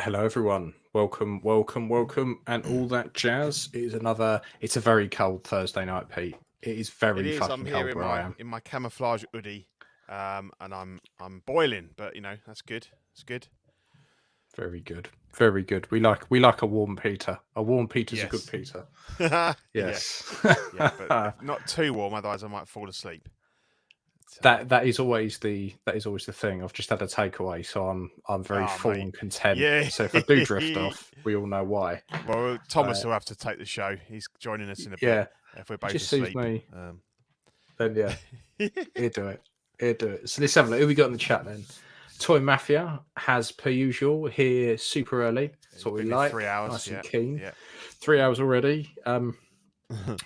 Hello, everyone. Welcome, welcome, welcome, and all that jazz. It's a very cold Thursday night, Pete. It is It very is. I'm fucking here cold in where I my am. in my camouflage hoodie, and I'm boiling, but that's good. It's good. Very good, very good. We like a warm Peter. A warm Peter's a good Yes. Peter. Yeah. Yes. Yeah, but not too warm, otherwise I might fall asleep. That is always the thing. I've just had a takeaway, so I'm very Oh, full mate. and content. Yeah. So if I do drift off, we all know why. Well, Thomas will have to take the show. He's joining us in a bit Yeah, if we're it both just suits asleep. me. Then yeah, he'll do it. He'll do it. So let's have a look. Who we got in the chat then? Toy Mafia has, per usual, here super early. That's what we been like. 3 hours. Nice Yeah. and keen. Yeah. 3 hours already. I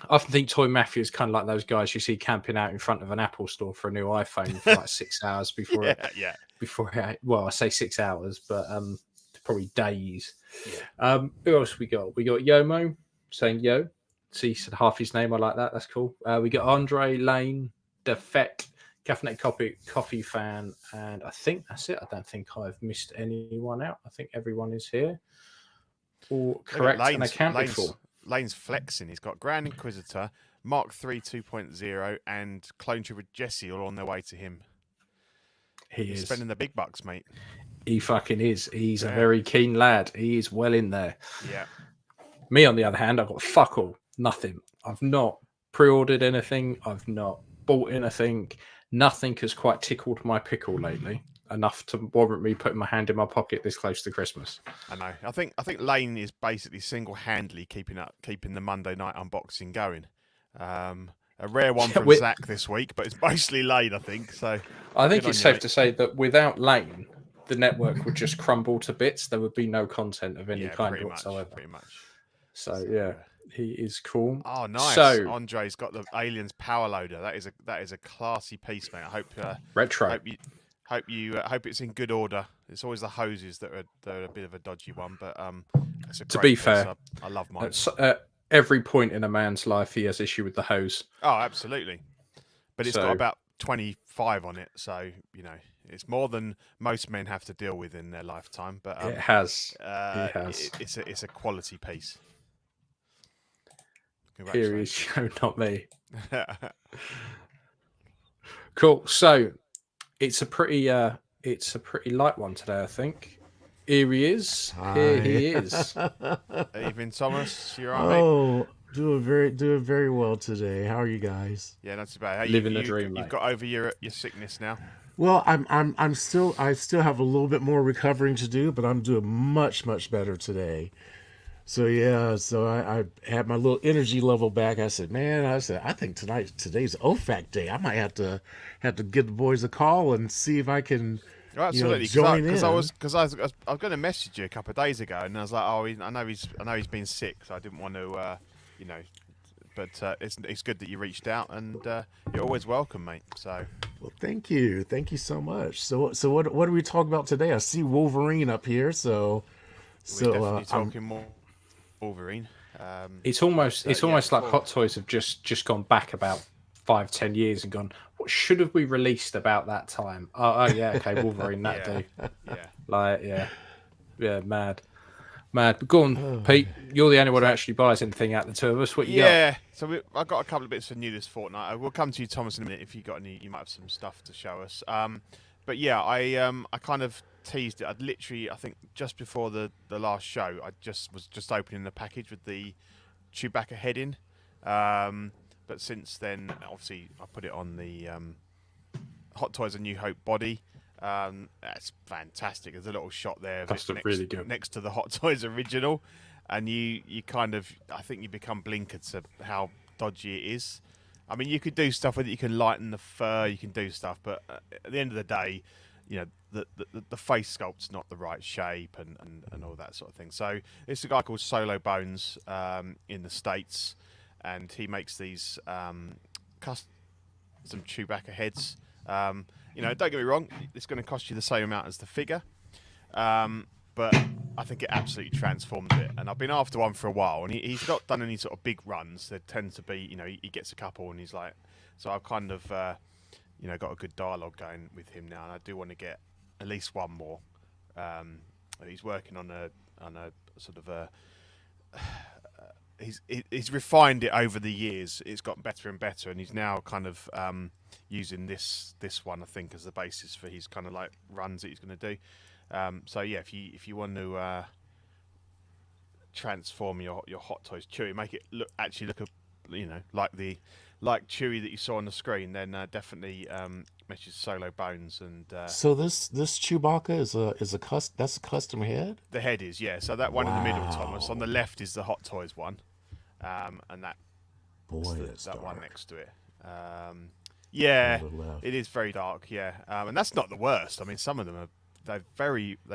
often think Toy Mafia is kind of like those guys you see camping out in front of an Apple store for a new iPhone for like 6 hours before it. Yeah. Well, I say 6 hours, but probably days. Yeah. Who else we got? We got Yomo saying yo. See, he said half his name. I like that. That's cool. We got Andre Lane, Defect, Caffeinated Coffee fan, and I think that's it. I don't think I've missed anyone out. I think everyone is here. All correct and accounted for. Lane's flexing. He's got Grand Inquisitor, Mark III 2.0, and Clone Trooper Jesse all on their way to him. He's spending the big bucks, mate. He fucking is. He's a very keen lad. He is well in there. Yeah. Me, on the other hand, I've got fuck all. Nothing. I've not pre-ordered anything. I've not bought anything. Nothing has quite tickled my pickle lately enough to warrant me putting my hand in my pocket this close to Christmas. I know. I think Lane is basically single-handedly keeping the Monday night unboxing going. A rare one from Zach this week, but it's mostly Lane, I think. So I think it's safe to say that without Lane, the network would just crumble to bits. There would be no content of any kind whatsoever. Pretty much. So yeah, he is cool. Oh, nice. So Andre's got the Aliens power loader. That is a classy piece, mate. I hope retro. Hope it's in good order. It's always the hoses that are a bit of a dodgy one, but it's a to be fair, I love mine. At every point in a man's life, he has issue with the hose. Oh, absolutely. But it's got about 25 on it, so it's more than most men have to deal with in their lifetime. But it has. It has. It's a quality piece. Here is show, not me. Cool. So it's a pretty light one today, I think. Here he is. Hi. Here he is. Evening, Thomas. You're right, mate? Doing very well today. How are you guys? Yeah, not too bad. Living the dream. You've got over your sickness now. Well, I still have a little bit more recovering to do, but I'm doing much better today. So yeah, I had my little energy level back. I said, I think today's OFAC day. I might have to give the boys a call and see if I can. Oh, absolutely, join in. Because I was going to message you a couple of days ago, and I was like, I know he's been sick, so I didn't want to, But it's good that you reached out, and you're always welcome, mate. So. Well, thank you so much. So what do we talk about today? I see Wolverine up here, so. We're definitely talking more Wolverine. It's almost like Hot Toys have just gone back about 5-10 years and gone, what should have we released about that time? Oh yeah, okay, Wolverine, that do. Yeah, mad. But go on, Pete. You're the only one who actually buys anything out of the two of us. What you got? Yeah, so I've got a couple of bits of new this fortnight. We'll come to you, Thomas, in a minute. If you got any, you might have some stuff to show us. But yeah, I kind of teased it. I think just before the last show, I was just opening the package with the Chewbacca head in. But since then, obviously, I put it on the Hot Toys A New Hope body. That's fantastic. There's a little shot there. That's really good. Next to the Hot Toys original, and you kind of, I think you become blinkered to how dodgy it is. I mean, you could do stuff with it. You can lighten the fur. You can do stuff, but at the end of the day, the face sculpt's not the right shape and all that sort of thing. So it's a guy called Solo Bones in the States, and he makes these custom Chewbacca heads. Don't get me wrong, it's going to cost you the same amount as the figure, but I think it absolutely transformed it. And I've been after one for a while, and he's not done any sort of big runs. There tends to be, he gets a couple, and he's like, so I've kind of, got a good dialogue going with him now, and I do want to get at least one more he's working on a sort of a. He's refined it over the years. It's gotten better and better, and he's now kind of using this one, I think, as the basis for his kind of like runs that he's going to do. So yeah, if you want to transform your Hot Toys Chewy, make it look like Chewy that you saw on the screen, then definitely Mesh's Solo Bones and. So this Chewbacca that's a custom head. The head is, yeah. So that one in the middle, Thomas. On the left is the Hot Toys one, and that that one next to it. Yeah, it is very dark. Yeah, and that's not the worst. I mean, some of them they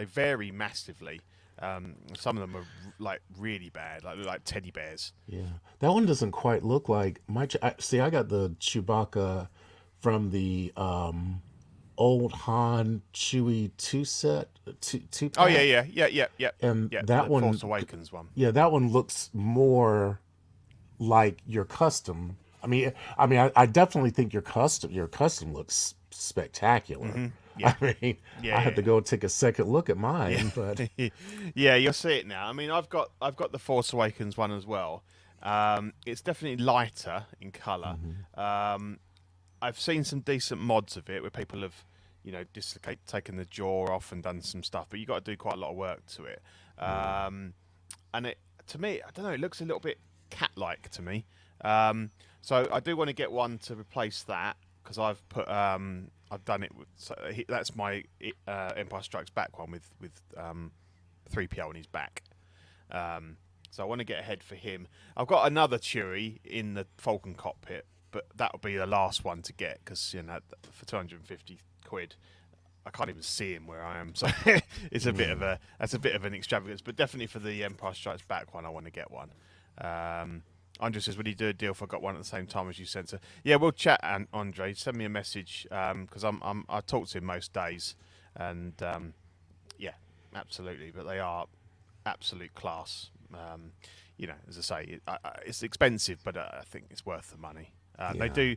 vary massively. Some of them are like really bad, like teddy bears. Yeah, that one doesn't quite look like my. I got the Chewbacca from the old Han Chewie two pack. Oh yeah. And yeah, that the one, Force Awakens one. Yeah, that one looks more like your custom. I definitely think your custom looks spectacular. Mm-hmm. Yeah. I had to go take a second look at mine, but yeah, you'll see it now. I mean, I've got the Force Awakens one as well. It's definitely lighter in color. I've seen some decent mods of it where people have, taken the jaw off and done some stuff, but you got to do quite a lot of work to it. And it, to me, I don't know, it looks a little bit cat-like to me. So I do want to get one to replace that because I've put I've done it with. So that's my Empire Strikes Back one with 3PO on his back. So I want to get a head for him. I've got another Chewie in the Falcon cockpit, but that'll be the last one to get because for 250 quid, I can't even see him where I am. So it's a bit of an extravagance, but definitely for the Empire Strikes Back one, I want to get one. Andre says, "Would you do a deal if I got one at the same time as you, Sensor?" Yeah, we'll chat, Andre. Send me a message because I talk to him most days, and yeah, absolutely. But they are absolute class. As I say, it's expensive, but I think it's worth the money. They do.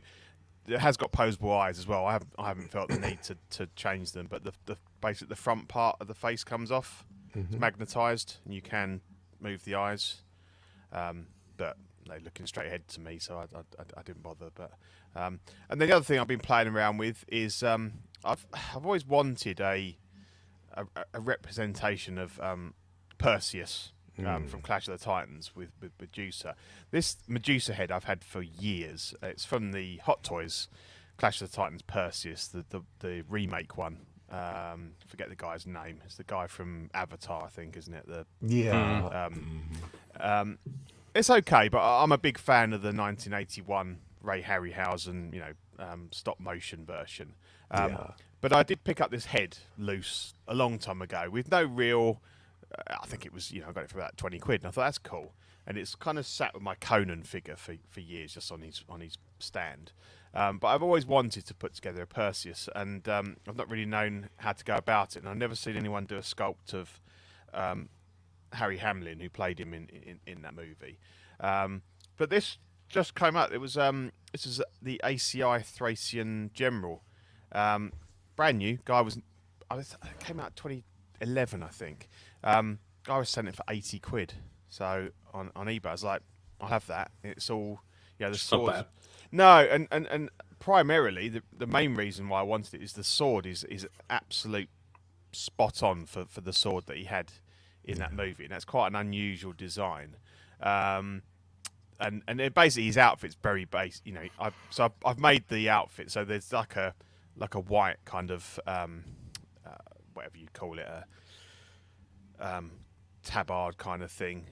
It has got posable eyes as well. I haven't felt the need to change them, but basically the front part of the face comes off. It's magnetised, and you can move the eyes, but they're looking straight ahead to me, so I didn't bother. But and then the other thing I've been playing around with is I've always wanted a representation of Perseus from Clash of the Titans with Medusa. This Medusa head I've had for years. It's from the Hot Toys Clash of the Titans Perseus, the remake one. Forget the guy's name. It's the guy from Avatar, I think, isn't it? It's okay, but I'm a big fan of the 1981 Ray Harryhausen, stop motion version. But I did pick up this head loose a long time ago with no real. I think it was, I got it for about 20 quid, and I thought that's cool. And it's kind of sat with my Conan figure for years, just on his stand. But I've always wanted to put together a Perseus, and I've not really known how to go about it. And I've never seen anyone do a sculpt of Harry Hamlin, who played him in that movie. But this just came out. It was this is the ACI Thracian General, brand new. It came out 2011, I think. Guy was selling it for 80 quid. So on eBay, I was like, I'll have that. It's all the sword. No, and primarily the main reason why I wanted it is the sword is absolute spot on for the sword that he had in that movie, and that's quite an unusual design. And basically his outfit's very base. I've made the outfit, so there's like a white kind of whatever you call it, tabard kind of thing,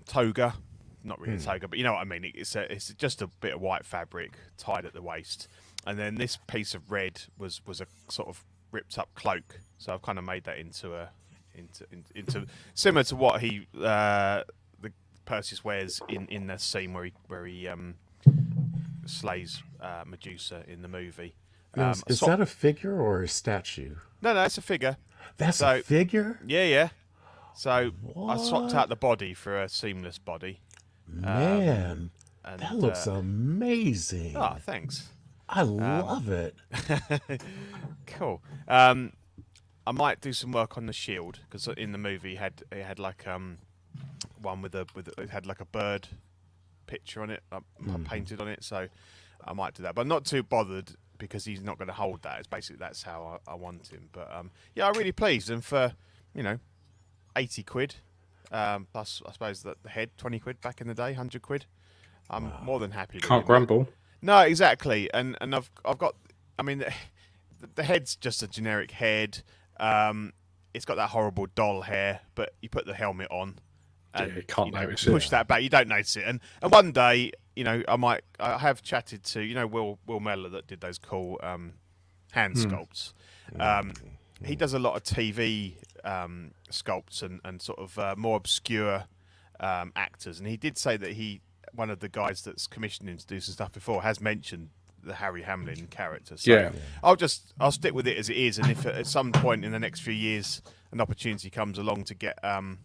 toga. Not really a toga, but you know what I mean. It's just a bit of white fabric tied at the waist, and then this piece of red was a sort of ripped up cloak. So I've kind of made that into similar to what the Perseus wears in the scene where he slays Medusa in the movie. Is that a figure or a statue? No, it's a figure. That's a figure? Yeah. So What? I swapped out the body for a seamless body. Man, And, that looks amazing. Oh, thanks. I love it. Cool. I might do some work on the shield because in the movie it had like one with it had like a bird picture on it, painted on it. So I might do that, but I'm not too bothered because he's not going to hold that. It's basically that's how I want him. But yeah, I'm really pleased, and for 80 quid plus I suppose that the head 20 quid back in the day, 100 quid. I'm more than happy. Can't grumble. No, exactly, and I've got. I mean, the head's just a generic head. It's got that horrible doll hair, but you put the helmet on, and you can't notice push it. that back. You don't notice it, and one day, I have chatted to Will Mellor that did those cool hand sculpts. He does a lot of TV sculpts and sort of more obscure actors, and he did say that one of the guys that's commissioned him to do some stuff before has mentioned the Harry Hamlin character. So Yeah. I'll stick with it as it is, and if at some point in the next few years an opportunity comes along to get the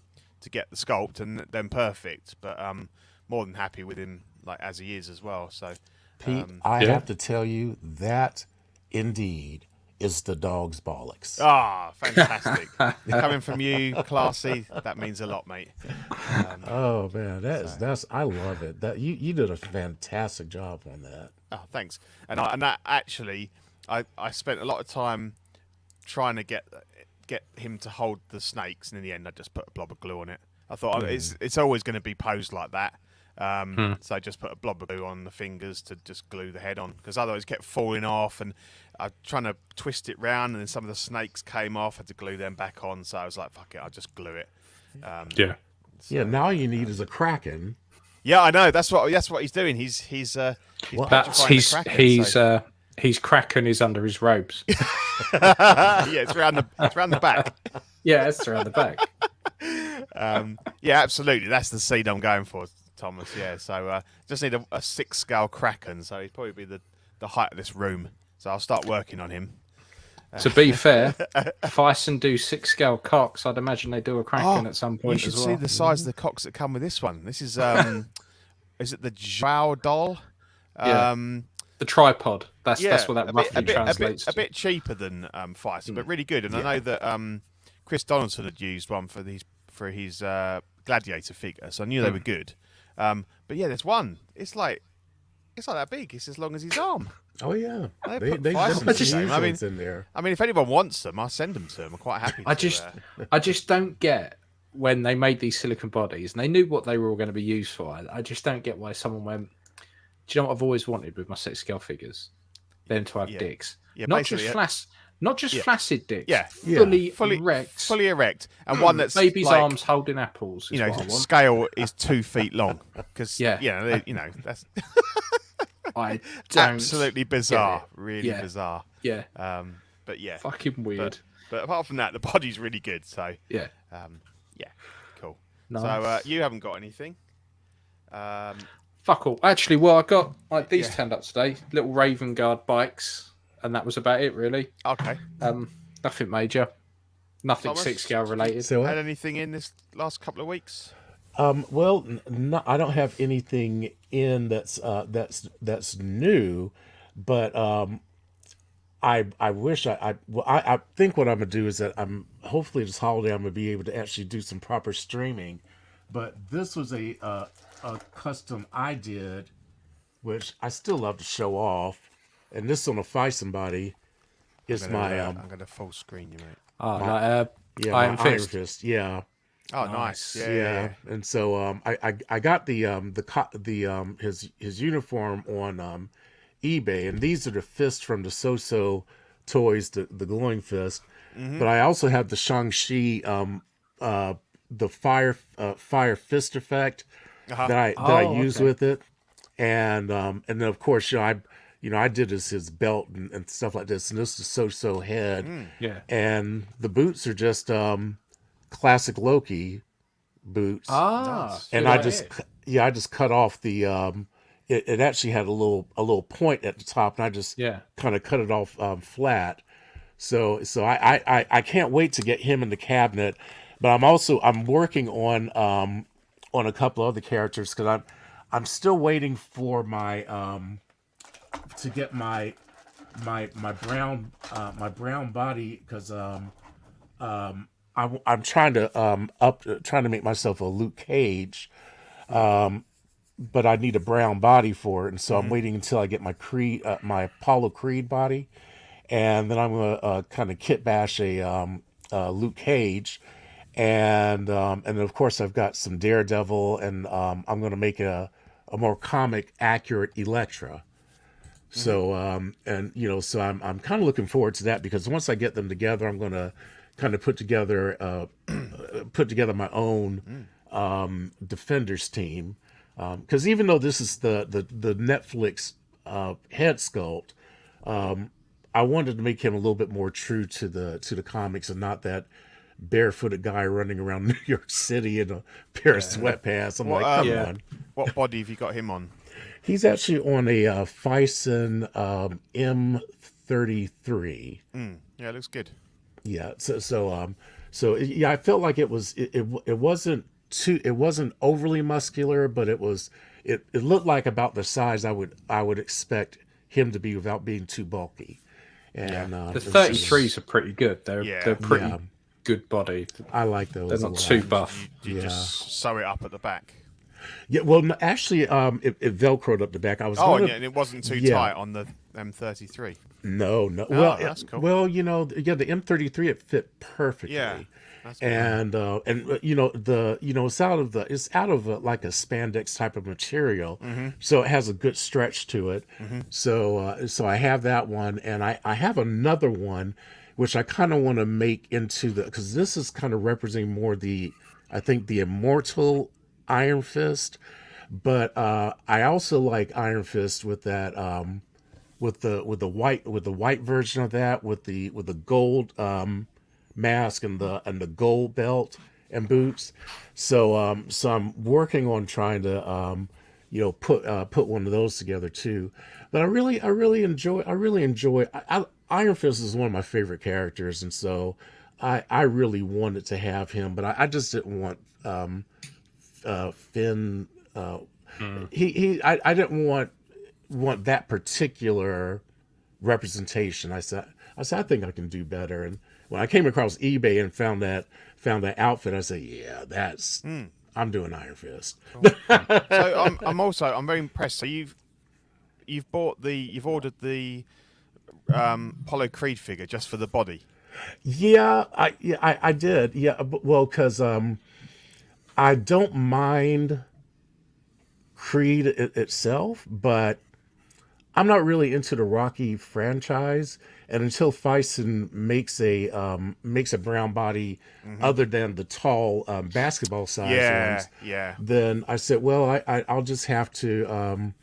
sculpt, and then perfect. But more than happy with him like as he is as well. So Pete, I have to tell you that indeed is the dog's bollocks. Ah, fantastic. Coming from you, classy, that means a lot, mate. Oh man, that's I love it. That you did a fantastic job on that. Oh, thanks. And that actually, I spent a lot of time trying to get him to hold the snakes, and in the end, I just put a blob of glue on it. I thought it's always going to be posed like that. So I just put a blob of glue on the fingers to just glue the head on, because otherwise it kept falling off, and I was trying to twist it round, and then some of the snakes came off. I had to glue them back on, so I was like, "Fuck it, I'll just glue it." Yeah. Now you need is a kraken. Yeah, I know. That's what he's doing. He's petrifying the kraken, he's cracking is under his robes. yeah, it's around the back. Yeah, it's around the back. Yeah, absolutely. That's the seed I'm going for, Thomas. Yeah, so just need a 6-scale kraken, so he'd probably be the height of this room. So I'll start working on him. To be fair, if Ison do 6-scale cocks, I'd imagine they do a kraken at some point you should as well. see the size of the cocks that come with this one. This is is it the Joao doll? The tripod. That's what that roughly translates a bit cheaper than Feist, but really good. And I know that Chris Donaldson had used one for his Gladiator figure, so I knew they were good. But yeah, there's one. It's like that big. It's as long as his arm. Oh yeah, They they put Feist some in there. I mean, if anyone wants them, I'll send them to them. I'm quite happy. I just don't get when they made these silicon bodies and they knew what they were all going to be used for. I just don't get why someone went, do you know what I've always wanted with my 6-scale figures? Them to have dicks. Yeah, not just flaccid dicks. Yeah. Fully erect. Fully erect. And one that's baby's like, arms holding apples. Is what I want. Scale is 2 feet long. Because, that's I don't absolutely bizarre. Really bizarre. Yeah. But yeah. Fucking weird. But apart from that, the body's really good. So, yeah. Cool. Nice. So, you haven't got anything? Fuck all. Actually, I got these turned up today. Little Raven Guard bikes. And that was about it, really. Okay. Nothing major. Nothing Thomas? 6-scale related. So Had anything in this last couple of weeks? well, I don't have anything in that's new, but I wish I think what I'm gonna do is that I'm hopefully this holiday I'm gonna be able to actually do some proper streaming. But this was a custom I did, which I still love to show off. And this on a Fight Somebody is I'm gonna full screen you, mate. Iron Iron Fist. Fist. Yeah. Oh, nice. Yeah. And so I got his uniform on eBay, and these are the fists from the So Toys, the glowing fist. Mm-hmm. But I also have the Shang-Chi the fire fist effect that I use with it, and then of course I did his belt and stuff like this, and this is So head, and the boots are just classic Loki boots. And I just cut off the it actually had a little point at the top, and I just kind of cut it off flat. So I can't wait to get him in the cabinet. But I'm working on a couple other characters, because I'm still waiting for my to get my brown body, because I'm trying to trying to make myself a Luke Cage, but I need a brown body for it, and so I'm waiting until I get my my Apollo Creed body, and then I'm gonna kind of kit bash a Luke Cage, and of course I've got some Daredevil, and I'm gonna make a more comic accurate Elektra. So and so I'm kind of looking forward to that, because once I get them together, I'm gonna kind of put together my own Defenders team, because even though this is the Netflix head sculpt, I wanted to make him a little bit more true to the comics, and not that barefooted guy running around New York City in a pair of sweatpants. I'm What, like, come Yeah. on. What body have you got him on? He's actually on a Fison M33. Yeah, it looks good. Yeah. So yeah, I felt like it wasn't overly muscular, but it looked like about the size I would expect him to be without being too bulky. And The 33s are pretty good. They're pretty Yeah. good body. I like those. They're a not lot. too buff. You just sew it up at the back. Yeah. Well, no, actually, it velcroed up the back. I was Oh, gonna, and it wasn't too yeah. tight on the M33. No. Oh, Well, that's cool. well, the M33 it fit perfectly. Yeah, that's cool. And it's out of like a spandex type of material, so it has a good stretch to it. So I have that one, and I have another one which I kind of want to make into because this is kind of representing more I think the immortal Iron Fist, but I also like Iron Fist with that with the white version of that, with the gold mask and the gold belt and boots. So I'm working on trying to put one of those together too. But I really enjoy Iron Fist is one of my favorite characters, and so I really wanted to have him, but I just didn't want Finn. I didn't want that particular representation. I said I think I can do better. And when I came across eBay and found that outfit, I said, yeah, I'm doing Iron Fist. So I'm very impressed. So you've ordered the Apollo Creed figure just for the body. Yeah, I did. Yeah, well, because I don't mind Creed itself, but I'm not really into the Rocky franchise, and until Fison makes a brown body other than the tall basketball size ones, then I said, well, I'll just have to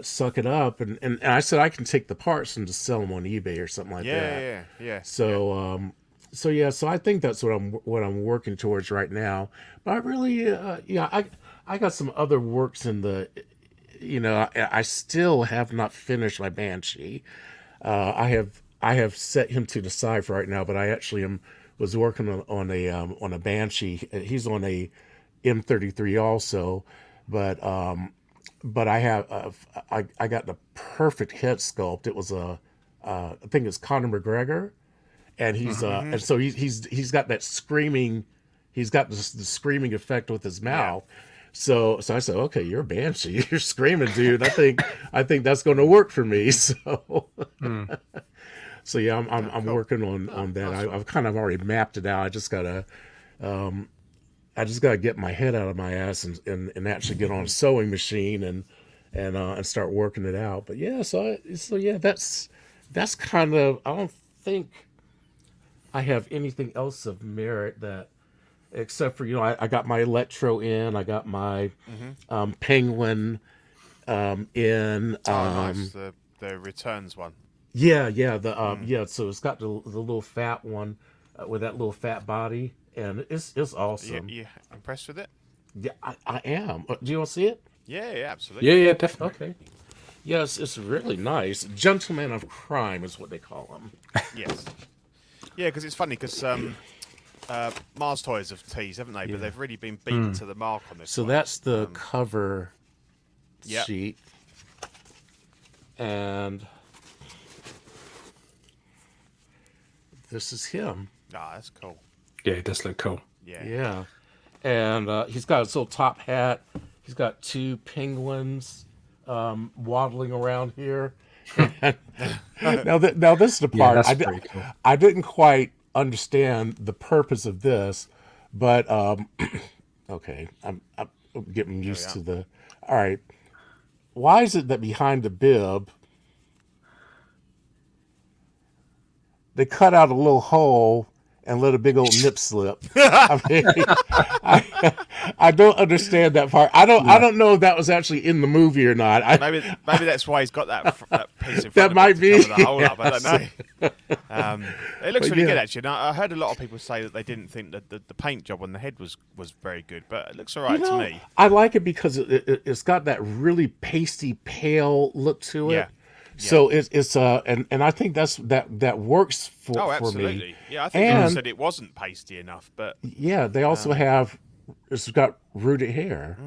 suck it up, and I said I can take the parts and just sell them on eBay or something like that. Yeah. So so I think that's what I'm working towards right now. But I really I got some other works in the. I still have not finished my Banshee. I have set him to the side for right now, but I actually was working on a Banshee. He's on a M33 also, but I have I got the perfect head sculpt. It was I think it's Conor McGregor, and he's and so he's got that screaming. He's got the screaming effect with his mouth. So I said, okay, you're a Banshee. You're screaming, dude. I think that's going to work for me. So, so yeah, I'm working on that. I've kind of already mapped it out. I just gotta get my head out of my ass and actually get on a sewing machine and start working it out. But yeah, so yeah, that's kind of. I don't think I have anything else of merit that. Except for I got my Electro in, I got my Penguin in. Nice. The returns one. Yeah. So it's got the little fat one with that little fat body, and it's awesome. You impressed with it? Yeah, I am. Do you want to see it? Yeah, absolutely. Yeah, definitely. Okay. Yes, it's really nice. Gentleman of Crime is what they call him. Yes. Yeah, because it's funny because. Mars Toys have teased, haven't they? But they've really been beaten to the mark on this. So one. that's the cover sheet, and this is him. Ah, that's cool. Yeah, it does look cool. Yeah. Yeah. And he's got his little top hat. He's got 2 penguins waddling around here. Now this is the Yeah, part that's pretty cool. I didn't quite understand the purpose of this, but okay, I'm getting used to the. All right, why is it that behind the bib they cut out a little hole and let a big old nip slip? I mean, I don't understand that part. I don't know if that was actually in the movie or not. Maybe that's why he's got that piece in front That of might it to be, cover the hole up. I don't know. It looks But really yeah. good actually. And I heard a lot of people say that they didn't think that the paint job on the head was very good, but it looks alright to me. I like it because it's got that really pasty pale look to it. Yeah. So it's and I think that works for Oh, for absolutely. me. Yeah, I think people And said it wasn't pasty enough, but yeah, they also have it's got rooted hair.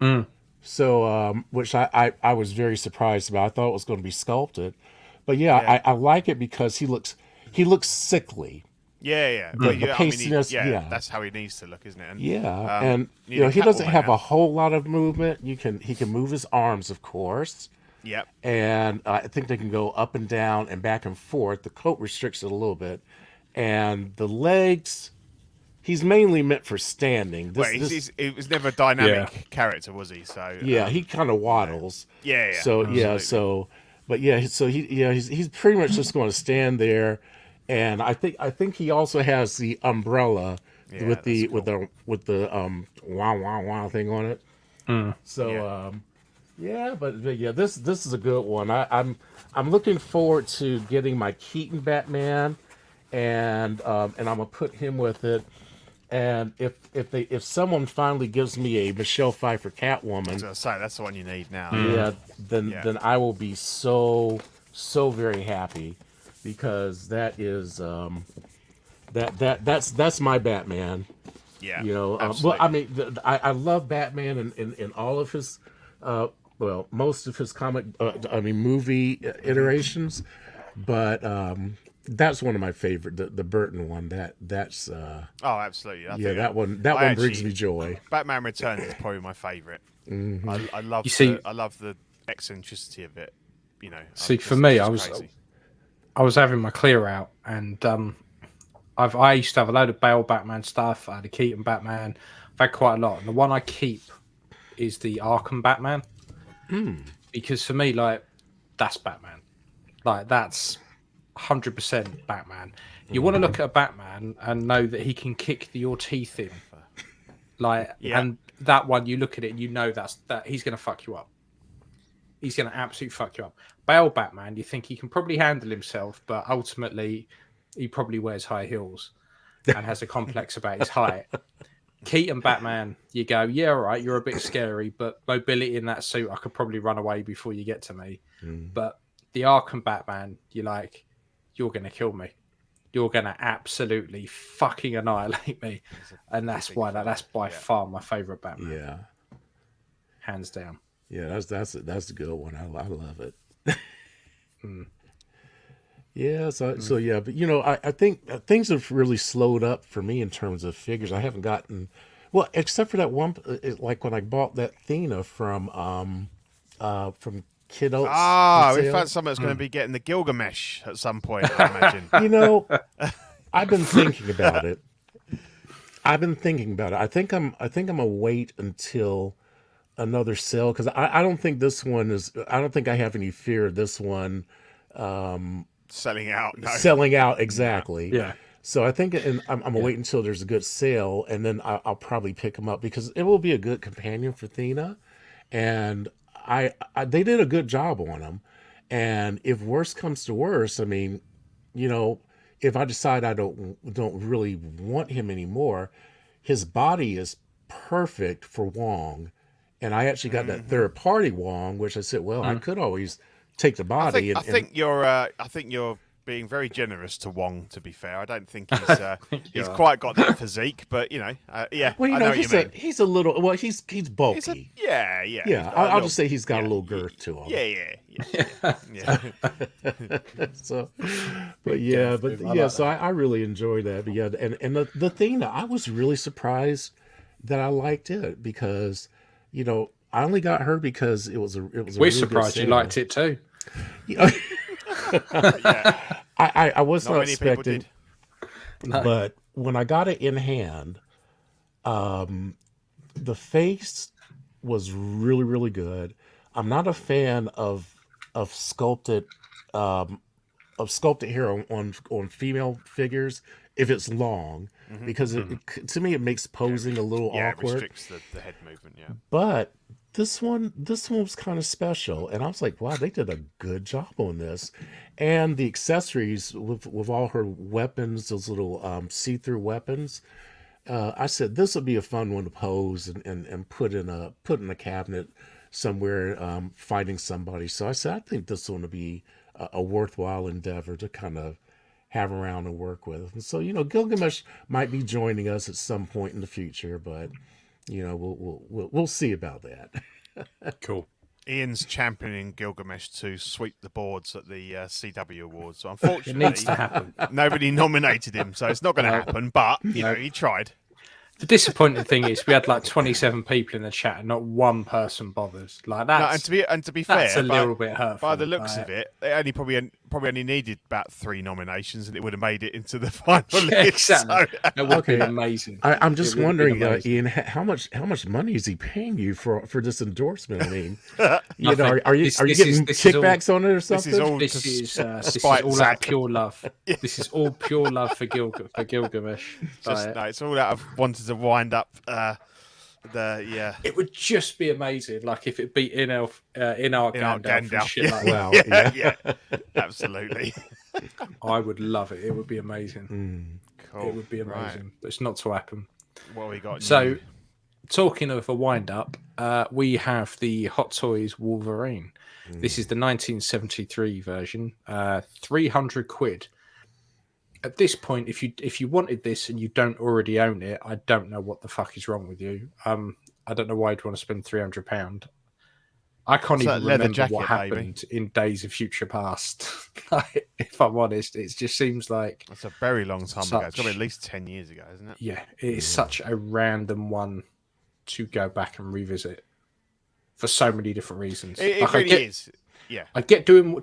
Mm. So which I was very surprised about. I thought it was going to be sculpted, but yeah, Yeah. I like it because he looks sickly. yeah. The But yeah, I mean, pastiness, yeah. that's how he needs to look, isn't it? And, Yeah, and need a he doesn't Catwoman have now. a whole lot of movement. He can move his arms, of course. Yep. And I think they can go up and down and back and forth. The coat restricts it a little bit, and the legs. He's mainly meant for standing. Well, he was never a dynamic character, was he? So yeah, he kind of waddles. yeah. So yeah, absolutely. but yeah, so he's pretty much just going to stand there, and I think he also has the umbrella Yeah, with the that's with the wow wow wow thing on it. So Yeah. yeah, but yeah, this is a good one. I'm looking forward to getting my Keaton Batman, and I'm gonna put him with it. And if someone finally gives me a Michelle Pfeiffer I was Catwoman, gonna say that's the one you need now. yeah, then Yeah. then I will be so very happy, because that is that's my Batman. Yeah. You know, well, absolutely. I mean, I love Batman in all of his, most of his movie iterations, but that's one of my favorite, the Burton one. That's Oh, absolutely. I yeah, think that one I brings actually- me joy. Batman Returns is probably my favorite. I love You see- I love the eccentricity of it. You know. See, it's for me, just crazy. I was having my clear out, and I used to have a load of Bale Batman stuff. I had a Keaton Batman. I've had quite a lot, and the one I keep is the Arkham Batman, because for me, like, that's Batman. Like, that's 100% Batman. You want to look at a Batman and know that he can kick your teeth in, like, Yeah. and that one, you look at it and you know that he's going to fuck you up. He's going to absolutely fuck you up. Bale Batman, you think he can probably handle himself, but ultimately he probably wears high heels and has a complex about his height. Keaton Batman, you go, yeah, all right, you're a bit scary, but mobility in that suit, I could probably run away before you get to me. But the Arkham Batman, you're like, you're going to kill me. You're going to absolutely fucking annihilate me. And that's why that's by far my favorite Batman, Yeah, hands down. yeah, that's a good one. I love it. Yeah, so yeah, but I think things have really slowed up for me in terms of figures. I haven't gotten, well, except for that one, like when I bought that Thena from Kid Oats. We sale. found someone that's going to be getting the Gilgamesh at some point, I imagine. I've been thinking about it. I think I'm gonna wait until another sale, because I don't think this one is. I don't think I have any fear of this one Selling out. No. selling out exactly. Yeah. So I think, and I'm gonna wait until there's a good sale, and then I'll probably pick them up, because it will be a good companion for Thena, and I they did a good job on them. And if worse comes to worse, I mean, if I decide I don't really want him anymore, his body is perfect for Wong, and I actually got that third party Wong, which I said, well, I could always take the body. I think you're being very generous to Wong. To be fair, I don't think he's quite got that physique, but yeah. Well, I know what you mean. he's a little. Well, he's bulky. Yeah. Yeah, I'll just say he's got a little girth to him. Yeah. So, so I really enjoyed that. But yeah, and the thing that I was really surprised that I liked it because, I only got her because it was a We're really surprised good you liked it too. Yeah. Yeah. I was Not not many people expecting, No. but when I got it in hand, the face was really, really good. I'm not a fan of sculpted hair on female figures if it's long, because to me it makes posing a little Yeah, it awkward. restricts the head movement. Yeah. But this one was kind of special, and I was like, wow, they did a good job on this. And the accessories with all her weapons, those little see-through weapons. I said this would be a fun one to pose and put in a cabinet somewhere, fighting somebody. So I said I think this one would be a worthwhile endeavor to kind of have around and work with. And so Gilgamesh might be joining us at some point in the future, but we'll see about that. Cool. Ian's championing Gilgamesh to sweep the boards at the CW Awards. So It unfortunately, needs to happen. nobody nominated him, so it's not going to happen. But he tried. The disappointing thing is we had like 27 people in the chat and not one person bothers. Like that. No, and to be fair, that's a little bit hurtful. by the looks of it, they only probably only needed about 3 nominations, and it would have made it into the final Yeah, list. exactly. So, It would be amazing. I'm just It would be wondering, amazing. Ian, how much money is he paying you for this endorsement? I mean, Nothing. are you This getting is all- kickbacks on it or something? is all This to is this is spite all out Zach. of pure love. This is all pure love for Gilgamesh. Like, no, it's all out of wanting to wind up it would just be amazing, like if it beat in our Gandalf and Gandalf, shit yeah. like that. Wow, yeah, absolutely. I would love it. It would be amazing. Cool. It would be amazing, Right. but it's not to happen. What we got? So, new? talking of a wind up, we have the Hot Toys Wolverine. This is the 1973 version, 300 quid. At this point, if you wanted this and you don't already own it, I don't know what the fuck is wrong with you. I don't know why you'd want to spend £300. I can't It's that even leather remember jacket, what happened in Days of Future Past. Like, if I'm honest, it just seems like That's a very long time ago. It's got to be such- at least 10 years ago, isn't it? yeah, it is such a random one to go back and revisit for so many different reasons. It Like, really is. Yeah. I get doing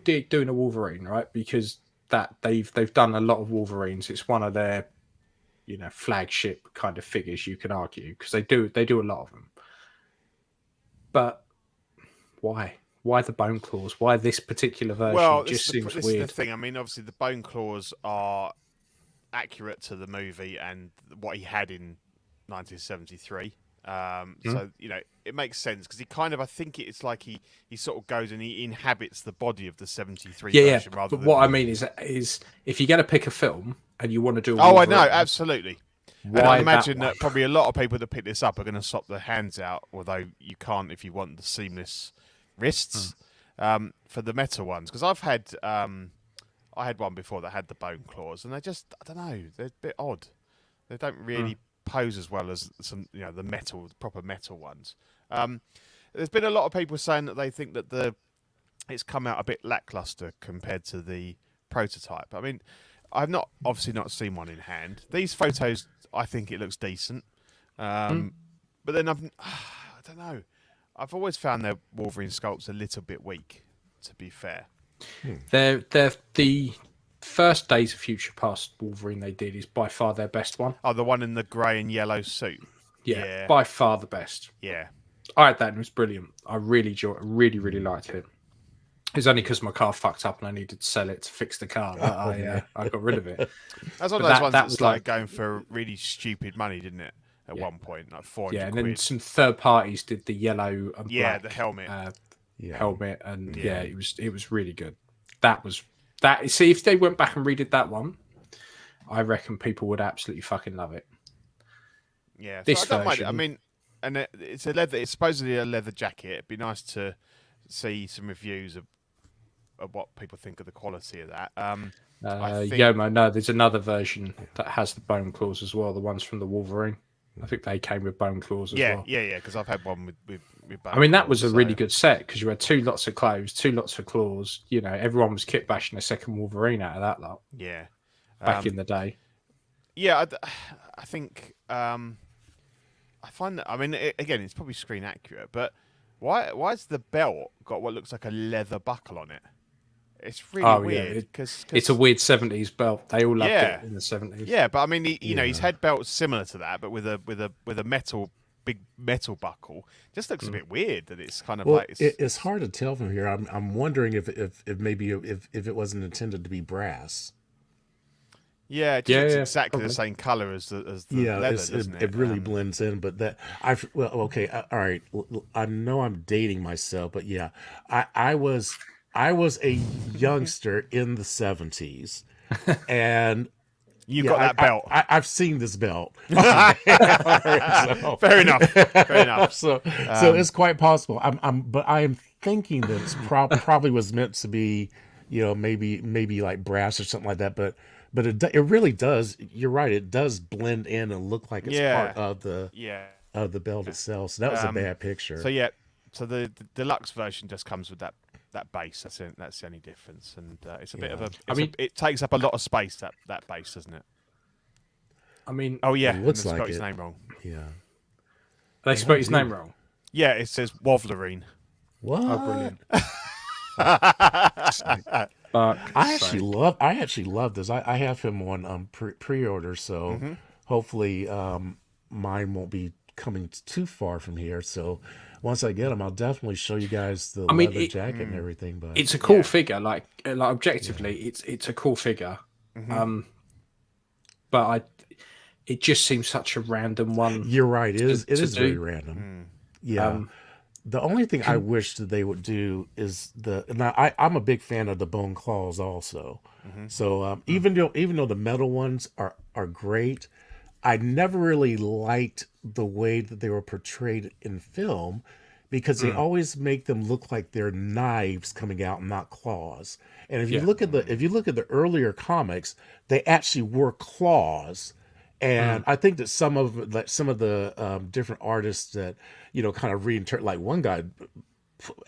a Wolverine, right? Because that they've done a lot of Wolverines. It's one of their flagship kind of figures, you can argue, because they do a lot of them. But why the bone claws? Why this particular version? Well, It just seems this weird. is the thing. I mean, obviously, the bone claws are accurate to the movie and what he had in 1973. So it makes sense because he kind of, I think it's like he sort of goes and he inhabits the body of the 73 Yeah. version rather But than. what I mean is if you're going to pick a film and you want to do, Oh, I know, absolutely. And I Why imagine that that probably a lot of people that pick this up are going to swap their hands out, although you can't if you want the seamless wrists for the metal ones. Because I've had, I had one before that had the bone claws, and they just, I don't know, they're a bit odd. They don't really pose as well as some, the proper metal ones. There's been a lot of people saying that they think that it's come out a bit lackluster compared to the prototype. I mean, I've obviously not seen one in hand. These photos, I think it looks decent. But then I don't know. I've always found their Wolverine sculpts a little bit weak, to be fair. They're the first Days of Future Past Wolverine they did is by far their best one. Oh, the one in the grey and yellow suit. Yeah, by far the best. Yeah. I had that and it was brilliant. I really liked it. It was only because my car fucked up and I needed to sell it to fix the car that I got rid of it. That's one But of those ones that that was started like- going for really stupid money, didn't it? At one point, like 400 Yeah, and quid. then some third parties did the yellow and black the helmet. helmet, and it was really good. That. See, if they went back and redid that one, I reckon people would absolutely fucking love it. Yeah, This so I don't mind it. I version- mean, and it's a leather. It's supposedly a leather jacket. It'd be nice to see some reviews of what people think of the quality of that. I think Yomo, no, there's another version that has the bone claws as well. The ones from the Wolverine. I think they came with bone claws as well. yeah. Because I've had one with bone I mean, that was claws, a really good set because you had 2 lots of clothes, 2 lots of claws. You know, everyone was kit bashing a second Wolverine out of that lot Yeah. back in the day. Yeah, I think I find that. I mean, again, it's probably screen accurate, but why's the belt got what looks like a leather buckle on it? It's really weird because it's a weird 70s belt. They all loved it in the 70s. Yeah, but I mean, he's had belts similar to that, but with a big metal buckle. Just looks a bit weird that it's kind of like it's hard to tell from here. I'm wondering if maybe if it wasn't intended to be brass. Yeah, it looks exactly the same color as the leather, doesn't it? It really blends in. But all right. I know I'm dating myself, but yeah, I was a youngster in the 70s, and you got that belt. I've seen this belt. Fair enough. So it's quite possible. But I am thinking that it's probably was meant to be, maybe like brass or something like that. But it really does. You're right. It does blend in and look like it's part of the belt itself. So that was a bad picture. So the deluxe version just comes with that base. That's the only difference, and it's a bit of a. It takes up a lot of space, that base, doesn't it? I mean, oh yeah, it looks they like spelled his name wrong. Yeah, they spelled his name wrong. Yeah, it says Wolverine. What? Oh, brilliant! I actually love this. I have him on pre-order, so hopefully mine won't be coming too far from here. So once I get them, I'll definitely show you guys the leather jacket and everything. But it's a cool figure. Like objectively, it's a cool figure. But it just seems such a random one. You're right. It is very random. Yeah. The only thing I wish that they would do is I'm a big fan of the bone claws also. So even though the metal ones are great, I never really liked the way that they were portrayed in film because they always make them look like they're knives coming out and not claws. And if you look at the earlier comics, they actually were claws. And I think that some of the different artists that kind of reinterpret, like one guy,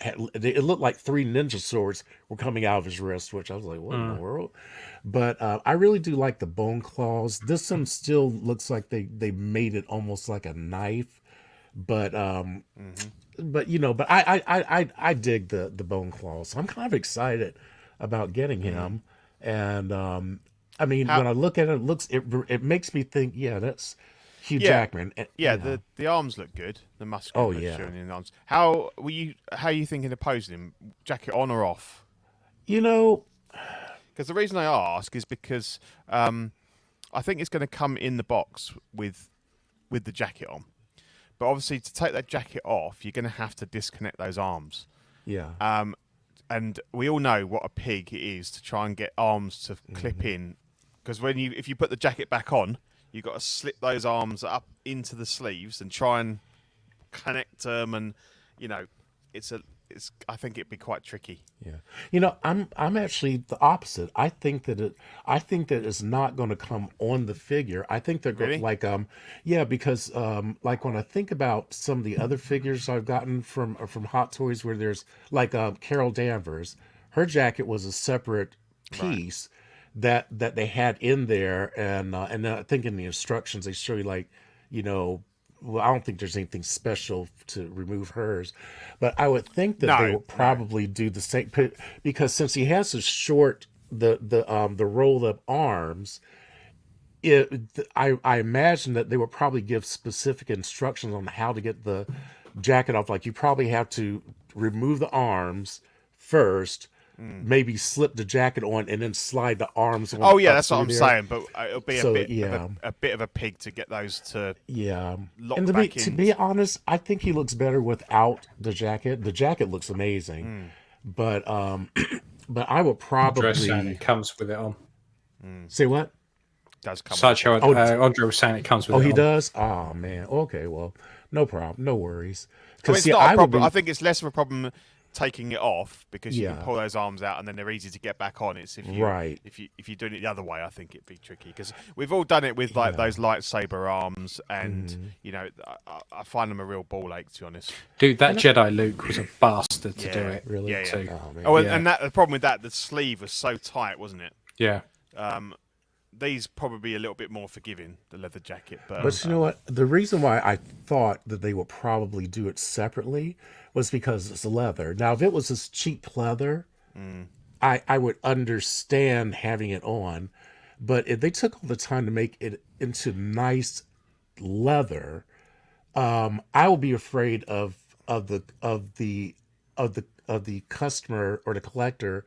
it looked like 3 ninja swords were coming out of his wrist, which I was like, what in the world? But I really do like the bone claws. This one still looks like they made it almost like a knife, but I dig the bone claws. So I'm kind of excited about getting him, and I mean, when I look at it, it makes me think, that's Hugh Jackman. The arms look good. The muscular showing in the arms. How are you thinking of posing him? Jacket on or off? Because the reason I ask is because I think it's going to come in the box with the jacket on. But obviously, to take that jacket off, you're going to have to disconnect those arms. Yeah. And we all know what a pig it is to try and get arms to clip in. Because if you put the jacket back on, you've got to slip those arms up into the sleeves and try and connect them, and I think it'd be quite tricky. Yeah, I'm actually the opposite. I think that it's not going to come on the figure. I think they're going because like when I think about some of the other figures I've gotten from Hot Toys, where there's like Carol Danvers, her jacket was a separate piece. Right. That they had in there, and then I think in the instructions they show you I don't think there's anything special to remove hers, but I would think that they would probably do the same, because since he has a short the rolled up arms, I imagine that they would probably give specific instructions on how to get the jacket off. Like you probably have to remove the arms first. Maybe slip the jacket on and then slide the arms on. Oh yeah, that's what I'm saying. But it'll be a bit of a pig to get those to lock and back in. To be honest, I think he looks better without the jacket. The jacket looks amazing, but I would probably. It comes with it on. Say what? Does come. Sideshow. Andre was saying it comes with. Oh, it he on. does. Oh man. Okay. Well, no problem. No worries. It's not a problem. I think it's less of a problem taking it off because you Yeah. can pull those arms out and then they're easy to get back on. It's if you're doing it the other way, I think it'd be tricky because we've all done it with like those lightsaber arms, and you know, I find them a real ball ache, to be honest. Dude, that Jedi Luke was a bastard to do it. Really? Yeah. Too. Oh, man. Oh, and that the problem with that, the sleeve was so tight, wasn't it? Yeah. These probably a little bit more forgiving, the leather jacket, But you know what? The reason why I thought that they would probably do it separately was because it's leather. Now, if it was this cheap leather, I would understand having it on. But if they took all the time to make it into nice leather, I will be afraid of the customer or the collector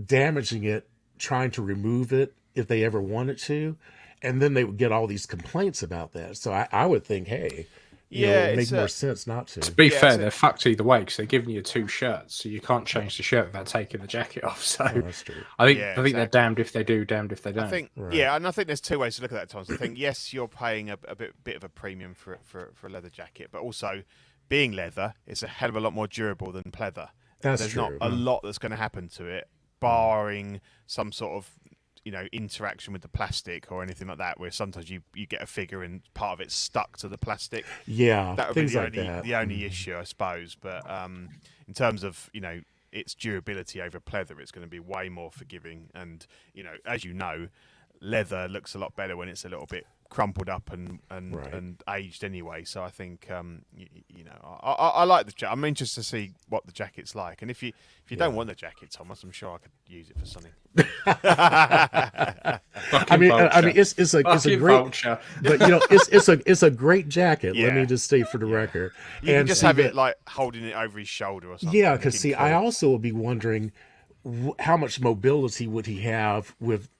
damaging it, trying to remove it if they ever wanted to, and then they would get all these complaints about that. So I would think, hey, it would make more sense not to. To be fair, they're fucked either way because they're giving you 2 shirts, so you can't change the shirt without taking the jacket off. So That's true. I think they're damned if they do, damned if they don't. I think, and I think there's 2 ways to look at that, Tom. So I think, yes, you're paying a bit of a premium for a leather jacket, but also being leather, it's a hell of a lot more durable than pleather. That's There's true. not a lot that's going to happen to it, barring some sort of interaction with the plastic or anything like that, where sometimes you get a figure and part of it's stuck to the plastic. Yeah, That would things be like that. the only issue, I suppose. But in terms of its durability over pleather, it's going to be way more forgiving. And as you know, leather looks a lot better when it's a little bit crumpled up and aged anyway. So I think I like the jacket. I'm interested to see what the jacket's like. And if you don't want the jacket, Thomas, I'm sure I could use it for something. I mean, it's a great vulture. but it's a great jacket. Let me just state for the record. You can just have it like holding it over his shoulder or something. Yeah, because I also would be wondering how much mobility would he have with.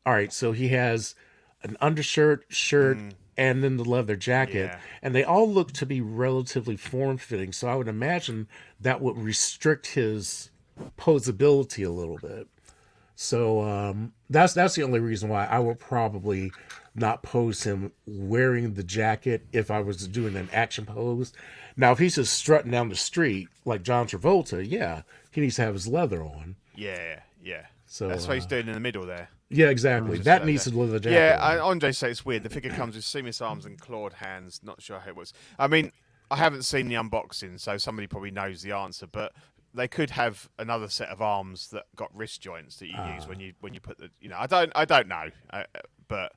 All right, so he has an undershirt, shirt, and then the leather jacket, and they all look to be relatively form-fitting. So I would imagine that would restrict his posability a little bit. So that's the only reason why I would probably not pose him wearing the jacket if I was doing an action pose. Now, if he's just strutting down the street like John Travolta, he needs to have his leather on. Yeah. So that's what he's doing in the middle there. Yeah, exactly. That needs to leather jacket. Yeah, Andre said it's weird. The figure comes with seamless arms and clawed hands. Not sure how it was. I mean, I haven't seen the unboxing, so somebody probably knows the answer. But they could have another set of arms that got wrist joints that you use when you put the. I don't know. But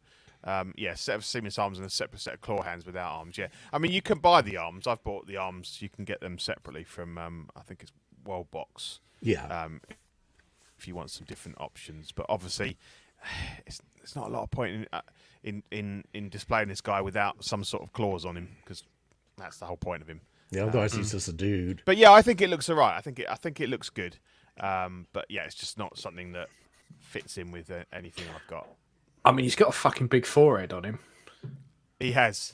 set of seamless arms and a separate set of claw hands without arms. Yeah, I mean you can buy the arms. I've bought the arms. You can get them separately from I think it's World Box. Yeah. If you want some different options, but obviously, it's not a lot of point in displaying this guy without some sort of claws on him, because that's the whole point of him. Yeah, otherwise he's just a dude. But yeah, I think it looks alright. I think it looks good. But yeah, it's just not something that fits in with anything I've got. I mean, he's got a fucking big forehead on him. He has.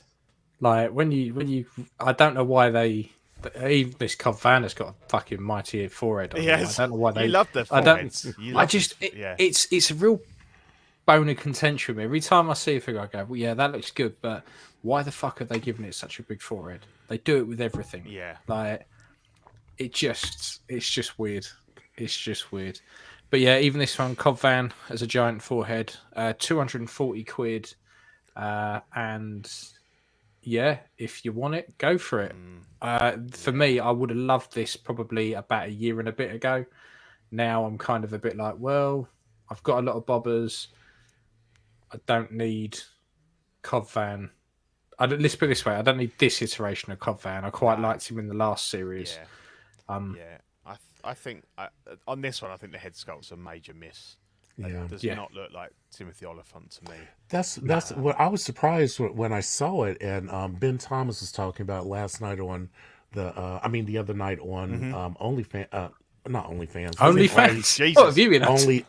Like when you, I don't know why even this Cobb Van has got a fucking mighty forehead on him. I don't know why they. You love the foreheads. It's a real bone of contention with me. Every time I see a figure, I go, well, yeah, that looks good, but why the fuck are they giving it such a big forehead? They do it with everything. Yeah. Like, it's just weird. It's just weird. But yeah, even this one, Cobb Van has a giant forehead, 240 quid, and yeah, if you want it, go for it. For me, I would have loved this probably about a year and a bit ago. Now I'm kind of a bit like, well, I've got a lot of bobbers. I don't need Cobb Van. Let's put it this way: I don't need this iteration of Cobb Van. I quite liked him in the last series. I think on this one, I think the head sculpt's a major miss. It does not look like Timothy Oliphant to me. That's what I was surprised when I saw it, and Ben Thomas was talking about last night on the other night on OnlyFans. Not OnlyFans. OnlyFans. Jesus. What have you been up to?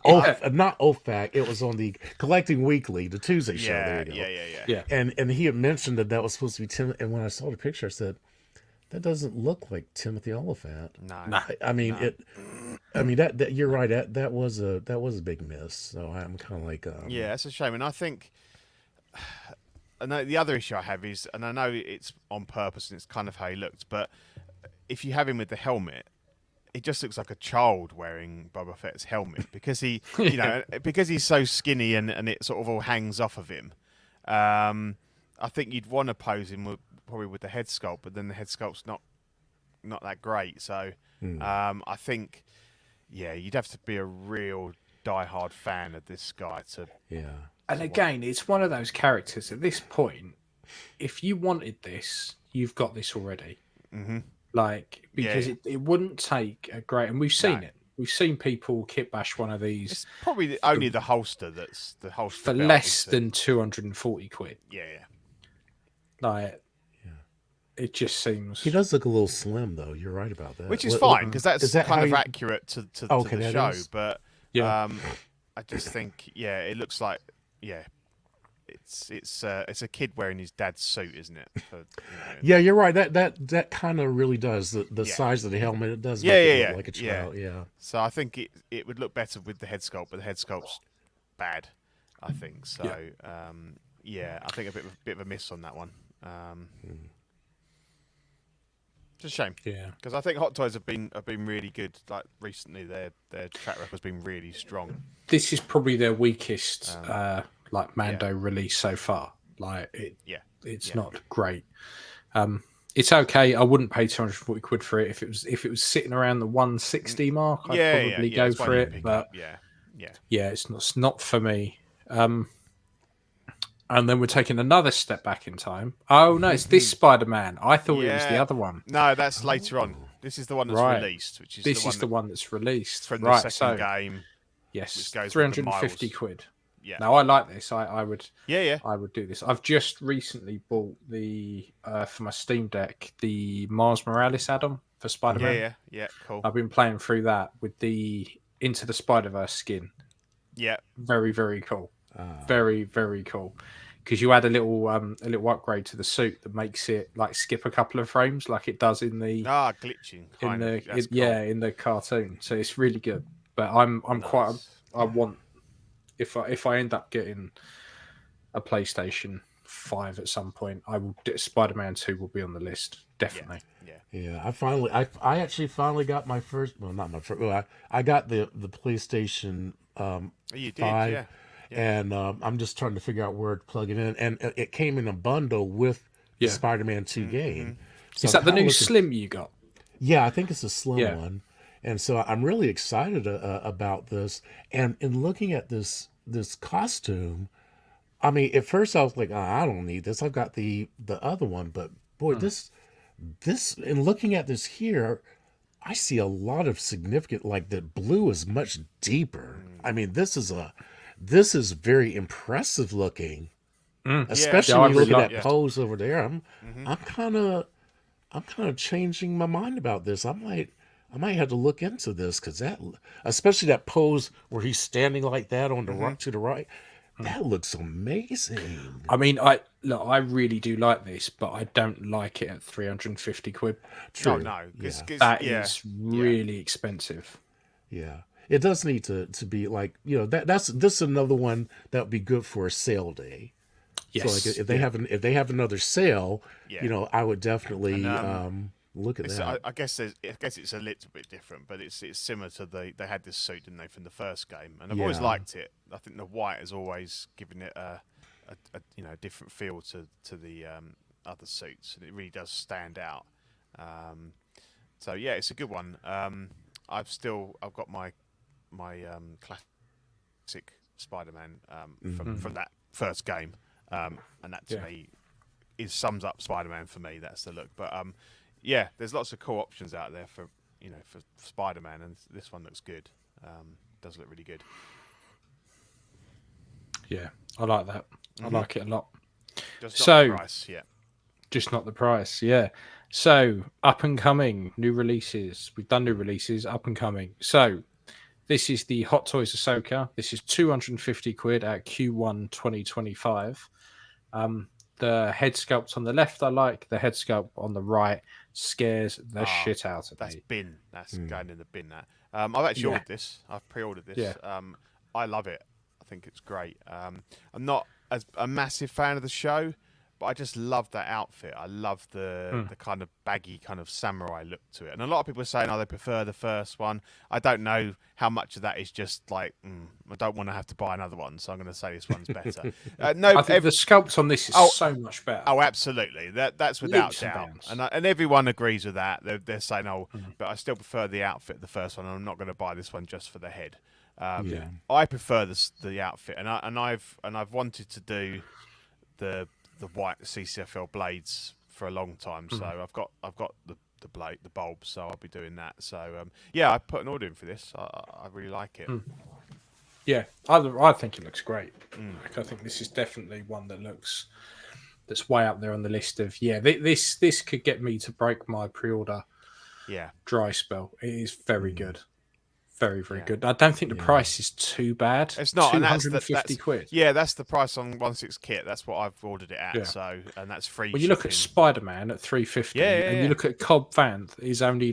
Not OFAC. It was on the Collecting Weekly, the Tuesday show. There you go. Yeah. And he had mentioned that was supposed to be Tim. And when I saw the picture, I said, that doesn't look like Timothy Oliphant. No. I mean it. I mean that you're right. That was a big miss. So I'm kind of like. Yeah, it's a shame, and I think. I know the other issue I have is, and I know it's on purpose and it's kind of how he looked, but if you have him with the helmet, he just looks like a child wearing Boba Fett's helmet because he, you know, because he's so skinny and it sort of all hangs off of him. I think you'd want to pose him probably with the head sculpt, but then the head sculpt's not that great. So I think, yeah, you'd have to be a real diehard fan of this guy to. Yeah. And again, it's one of those characters at this point. If you wanted this, you've got this already. Mm-hmm. Like, because it wouldn't take a great, and we've seen No. it. We've seen people kit bash one of these. It's probably only the holster that's the holster for belt, less isn't it? than 240 quid. Yeah. Like, it just seems. He does look a little slim, though. You're right about that. Which is fine because that's is that kind how of you- accurate to Okay, the that show. is. But Yeah. I just think it looks like it's a kid wearing his dad's suit, isn't it? Yeah, you're right. That kind of really does the size of the helmet. It does make it look like a child. Yeah. So I think it would look better with the head sculpt, but the head sculpt's bad. I think so. I think a bit of a miss on that one. It's a shame. Yeah. Because I think Hot Toys have been really good. Like recently, their track record's been really strong. This is probably their weakest like Mando release so far. Like it's not great. It's okay. I wouldn't pay 240 quid for it if it was sitting around the 160 mark. I'd probably go it's for one you it. pick But up, it's not for me. And then we're taking another step back in time. Oh no, it's this Spider-Man. I thought it was the other one. No, that's later on. This is the one that's released, which is the one that's released from the second game. Yes, which goes 350 quid. Yeah. Now I like this. I would. Yeah. I would do this. I've just recently bought the for my Steam Deck the Miles Morales add-on for Spider-Man. Yeah. Cool. I've been playing through that with the Into the Spider-Verse skin. Yeah. Very, very cool. Very, very cool. Because you add a little upgrade to the suit that makes it like skip a couple of frames, like it does in the glitching in the cartoon. So it's really good. But I'm quite. I want if I end up getting a PlayStation 5 at some point, Spider-Man 2 will be on the list definitely. Yeah, I actually finally got my first. Well, not my first. Well, I got the PlayStation. You did, 5, yeah. And I'm just trying to figure out where to plug it in, and it came in a bundle with the Spider-Man 2 game. So is that the new Slim you got? Yeah, I think it's a slim one, and so I'm really excited about this. And in looking at this costume, I mean, at first I was like, I don't need this. I've got the other one, but boy, this in looking at this here, I see a lot of significant. Like the blue is much deeper. I mean, this is very impressive looking, especially when you look at that pose over there. I'm kind of changing my mind about this. I might have to look into this because especially that pose where he's standing like that on the right to the right, that looks amazing. I mean, I really do like this, but I don't like it at 350 quid. True. Oh, no, that is really expensive. Yeah. It does need to be like, this is another one that would be good for a sale day. Yes. So like if they have another sale, I would definitely look at that. I guess it's a little bit different, but it's similar to they had this suit, didn't they, from the first game, and I've always liked it. I think the white has always given it a different feel to the other suits, and it really does stand out. So yeah, it's a good one. I've got my classic Spider-Man from that first game, and that to me sums up Spider-Man for me. That's the look. But there's lots of cool options out there for Spider-Man, and this one looks good. Does look really good. Yeah, I like that. I like it a lot. Just not the price, Just not the price, yeah. So, up and coming, new releases. We've done new releases, up and coming. So, this is the Hot Toys Ahsoka. This is 250 quid at Q1 2025. The head sculpt on the left I like. The head sculpt on the right scares the shit out of me. That's going in the bin, that. I've actually ordered this. I've pre-ordered this. Yeah. I love it. I think it's great. I'm not a massive fan of the show, but I just love that outfit. I love the kind of baggy kind of samurai look to it. And a lot of people are saying, oh, they prefer the first one. I don't know how much of that is just like, I don't want to have to buy another one, so I'm going to say this one's better. I think the sculpt on this is so much better. Oh, absolutely. That's without Leaps and doubt. bounds. And everyone agrees with that. They're saying, but I still prefer the outfit, the first one, and I'm not going to buy this one just for the head. I prefer the outfit, and I've wanted to do the white CCFL blades for a long time. So I've got the blade, the bulbs, so I'll be doing that. So I put an order in for this. I really like it. Yeah, I think it looks great. Like, I think this is definitely one that's way up there on the list of this could get me to break my pre-order dry spell. It is very good. Very, very good. I don't think the price is too bad. It's not. 250 quid. Yeah, that's the price on 1/6 kit. That's what I've ordered it at. Yeah. So, and that's free. When you look at Spider-Man at 350, and you look at Cobb Van, is only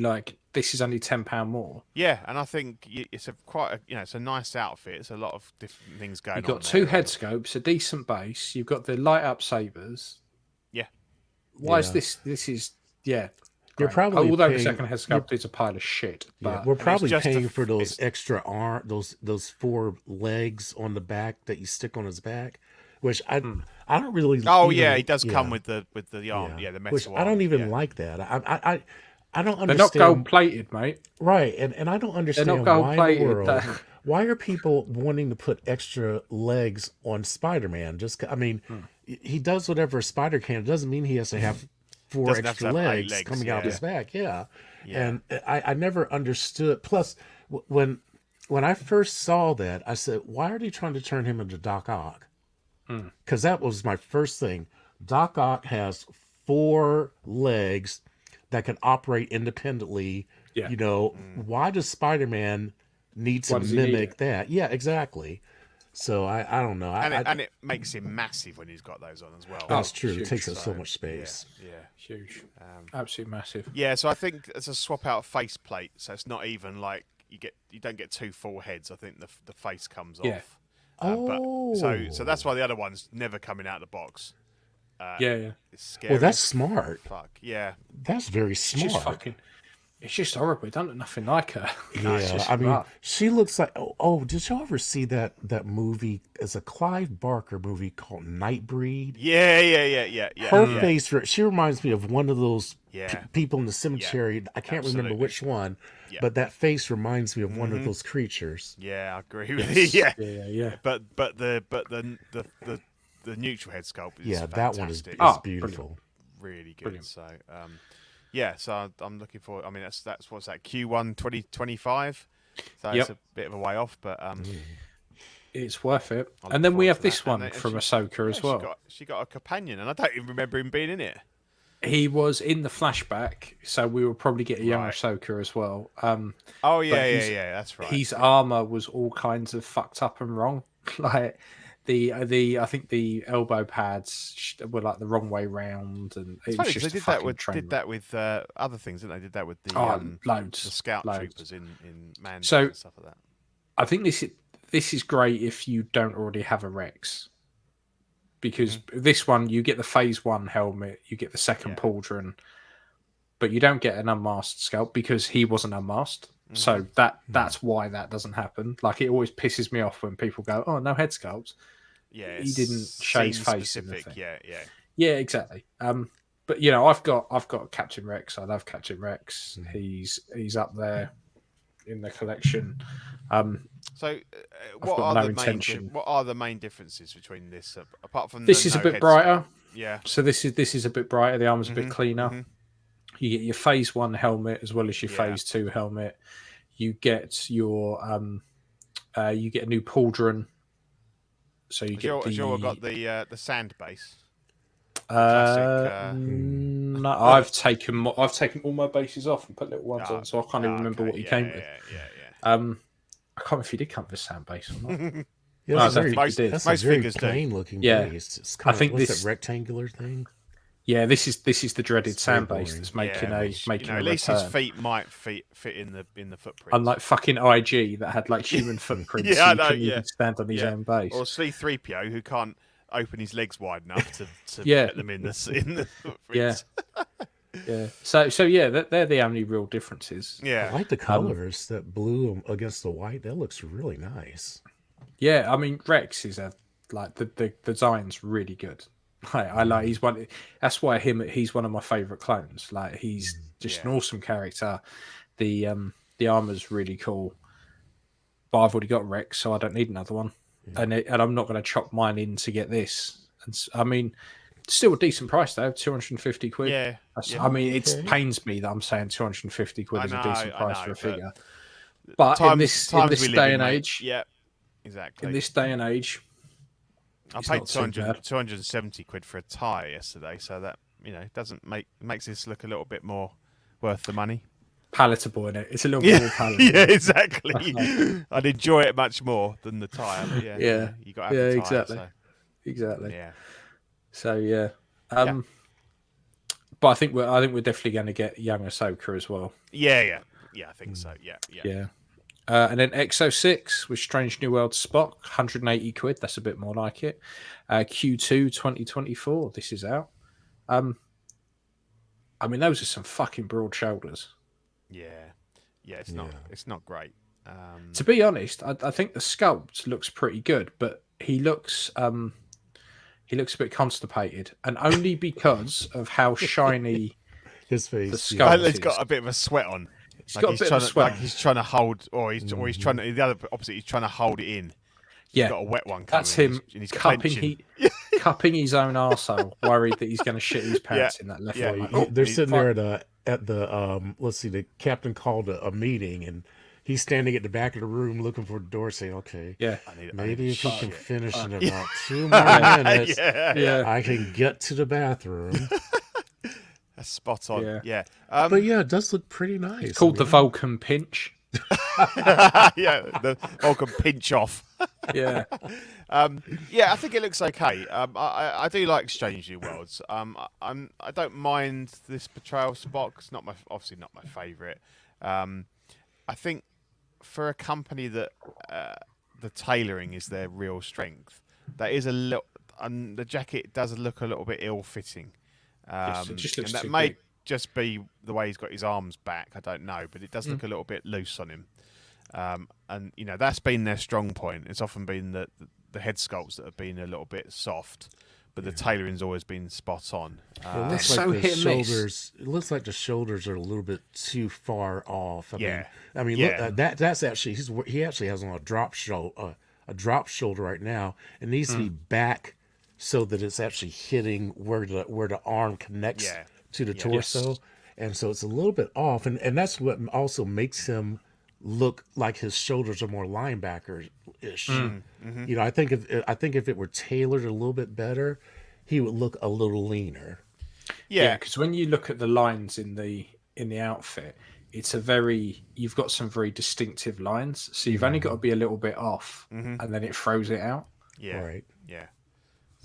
this is only £10 more. Yeah, and I think it's it's a nice outfit. It's a lot of different things going on. You've got two head scopes, a decent base. You've got the light up sabers. Yeah. Why is this? This is You're probably although paying, the second head sculpt is a pile of shit. But we're probably paying for those extra those 4 legs on the back that you stick on his back, which I don't really. Oh he does come with the arm, the metal. Which I don't even like that. I don't understand. They're not gold plated, mate. Right, and I don't understand They're not gold why plated. in the world. Why are people wanting to put extra legs on Spider-Man? He does whatever a spider can. It doesn't mean he has to have 4 extra legs coming out of his back. Yeah. And I never understood. Plus, when I first saw that, I said, why are they trying to turn him into Doc Ock? Because that was my first thing. Doc Ock has 4 legs that can operate independently. Yeah. Why does Spider-Man need to mimic that? Yeah, exactly. So I don't know. And it makes him massive when he's got those on as well. That's true. It takes up so much space. Yeah, huge. Absolutely massive. Yeah, so I think it's a swap out faceplate. So it's not even like you don't get 2 full heads. I think the face comes off. So that's why the other one's never coming out of the box. It's scary. Well, that's smart. Fuck yeah, that's very smart. It's just horrible. It don't look nothing like her. Yeah, she looks like. Oh, did y'all ever see that movie? It's a Clive Barker movie called Nightbreed. Yeah. Her face. She reminds me of one of those people in the cemetery. Yeah, I can't remember which one, but that face reminds me of one of those creatures. Yeah, I agree with you. Yeah. But the neutral head sculpt is fantastic. That one is beautiful. Really good. Brilliant. So. So I'm looking forward. I mean, that's what's that Q1 2025. So it's a bit of a way off, but it's worth it. And then we have this one from Ahsoka as well. She got a companion, and I don't even remember him being in it. He was in the flashback, so we will probably get a young Ahsoka as well. That's right. His armor was all kinds of fucked up and wrong. Like I think the elbow pads were like the wrong way round, and it was just they did that with other things, didn't they? Did that with the loads, the scout troopers in Mando and stuff like that. I think this is great if you don't already have a Rex, because this one you get the Phase 1 helmet, you get the second pauldron, but you don't get an unmasked sculpt because he wasn't unmasked. So that's why that doesn't happen. Like, it always pisses me off when people go, "Oh, no head sculpts." Yeah, he didn't show his face. Specific. In the thing. Yeah, exactly. But I've got Captain Rex. I love Captain Rex. He's up there in the collection. So, what are the main differences between this? Apart from this is a bit brighter. Sculpt? Yeah. So this is a bit brighter. The armor's a bit cleaner. You get your Phase 1 helmet as well as your Phase 2 helmet. You get your you get a new pauldron. So you get got the sand base. No, I've taken all my bases off and put little ones on, so I can't even remember what he came with. I can't remember if he did come with a sand base or not. That's a very plain looking base. It's kind of a rectangular thing. Yeah, this is the dreaded sand base that's making a at least return. his feet might fit in the footprint. Unlike fucking IG that had like human footprints, so you couldn't even stand on his own base. Or C3PO who can't. open his legs wide enough to Yeah. get them in the Yeah. fridge. Yeah. So yeah, they're the only real differences. I Yeah. like the colors, that blue against the white. That looks really nice. Yeah, I mean Rex is the design's really good. I like he's one. That's why he's one of my favorite clones. Like he's just an awesome character. The armor's really cool. But I've already got Rex, so I don't need another one. And I'm not going to chop mine in to get this. And I mean, still a decent price though, 250 quid. Yeah. I mean, it Okay. pains me that I'm saying 250 quid I is know, a decent I price know, for a but figure. But in this we live day in, and mate. age, Yeah, exactly. in this day and age, I it's paid not too bad. 270 quid for a tie yesterday, so that doesn't makes this look a little bit more worth the money. palatable in it. It's a little bit more palatable. Yeah, exactly. I'd enjoy it much more than the tie. But Yeah. you got to have the tie. exactly. So, Exactly. yeah. So yeah. But I think we're definitely going to get young Ahsoka as well. Yeah, I think so. Yeah. Yeah. And then Exo 6 with Strange New World Spock, 180 quid. That's a bit more like it. Q2 2024. This is out. I mean, those are some fucking broad shoulders. Yeah. It's not great. To be honest, I think the sculpt looks pretty good, but he looks a bit constipated, and only because of how shiny His face. the sculpt He's is. got a bit of a sweat on. He's got a bit of a sweat. Like he's trying to hold, or he's trying to. The other opposite, he's trying to hold it in. Yeah, He's got a wet one coming. that's him and he's cupping his own arsehole, worried that he's going to shit his pants in that left Yeah. one. Like, They're oh, sitting fuck. there at the let's see, the captain called a meeting, and he's standing at the back of the room looking for the door, saying, "Okay, Yeah, maybe if he can finish in Yeah. about 2 more minutes, yeah. I can get to the bathroom." That's spot on. Yeah. But yeah, it does look pretty nice. It's called the Vulcan pinch. Yeah, the Vulcan pinch off. Yeah, Yeah, I think it looks okay. I do like Strange New Worlds. I don't mind this portrayal Spock. It's obviously not my favourite. I think for a company that the tailoring is their real strength, that is a little. The jacket does look a little bit ill-fitting. it just looks and that too may big. just be the way he's got his arms back. I don't know, but it does look a little bit loose on him. And that's been their strong point. It's often been the head sculpts that have been a little bit soft, but the tailoring's always been spot on. It They're looks so like the hit and miss. shoulders. It looks like the shoulders are a little bit too far off. I mean, Yeah. look, that's actually he actually has on a drop shoulder right now. It needs to be back so that it's actually hitting where the arm connects to the torso, and so it's a little bit off, and that's what also makes him look like his shoulders are more linebacker-ish. I think if it were tailored a little bit better, he would look a little leaner. Yeah, because when you look at the lines in the outfit, you've got some very distinctive lines, so you've only got to be a little bit off, and then it throws it out. yeah, Right. yeah.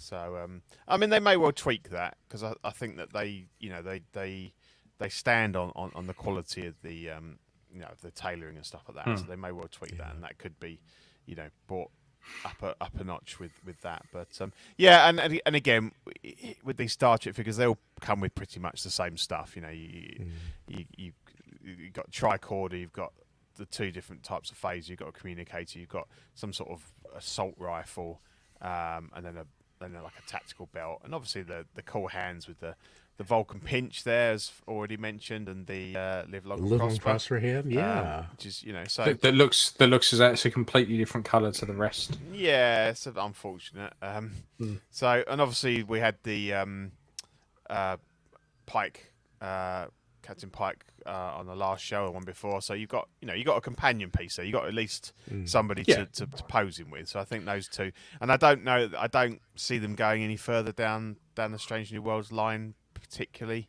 So, I mean, they may well tweak that because I think that they stand on the quality of the the tailoring and stuff like that. So they may well tweak that, and that could be, brought up a notch with that. But and again, with these Star Trek figures, they all come with pretty much the same stuff. You've got tricorder, you've got the two different types of phase, you've got a communicator, you've got some sort of assault rifle, and then like a tactical belt, and obviously the cool hands with the Vulcan pinch there, as already mentioned, and the live long and prosper hand, yeah. which is so That looks as though it's a completely different color to the rest. yeah, it's unfortunate. So, and obviously we had the Pike, Captain Pike, on the last show, the one before. So you've got a companion piece there. You got at least somebody to pose him with. So I think those two, and I don't see them going any further down the Strange New Worlds line particularly.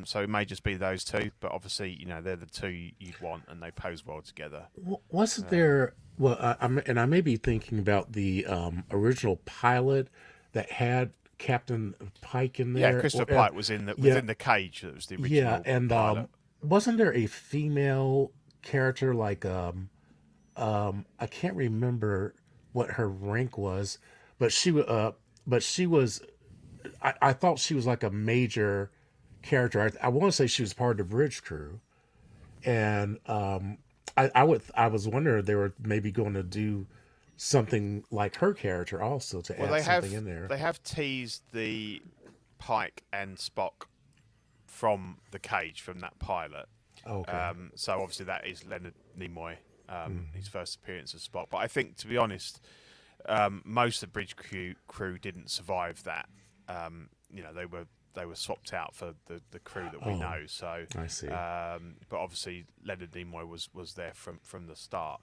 So it may just be those two, but obviously they're the two you'd want, and they pose well together. Wasn't there? Well, I may be thinking about the original pilot that had Captain Pike in there. Yeah, Christopher Pike was within the cage. That was the original. Yeah, and pilot. wasn't there a female character like I can't remember what her rank was, but she but she was. I thought she was like a major character. I want to say she was part of the bridge crew, and I was wondering if they were maybe going to do something like her character also to Well, add something in there. they have teased the Pike and Spock from the cage from that pilot. Okay. So obviously that is Leonard Nimoy, his first appearance as Spock. But I think, to be honest, most of the bridge crew didn't survive that. They were swapped out for the crew that we know. So I see. But obviously Leonard Nimoy was there from the start.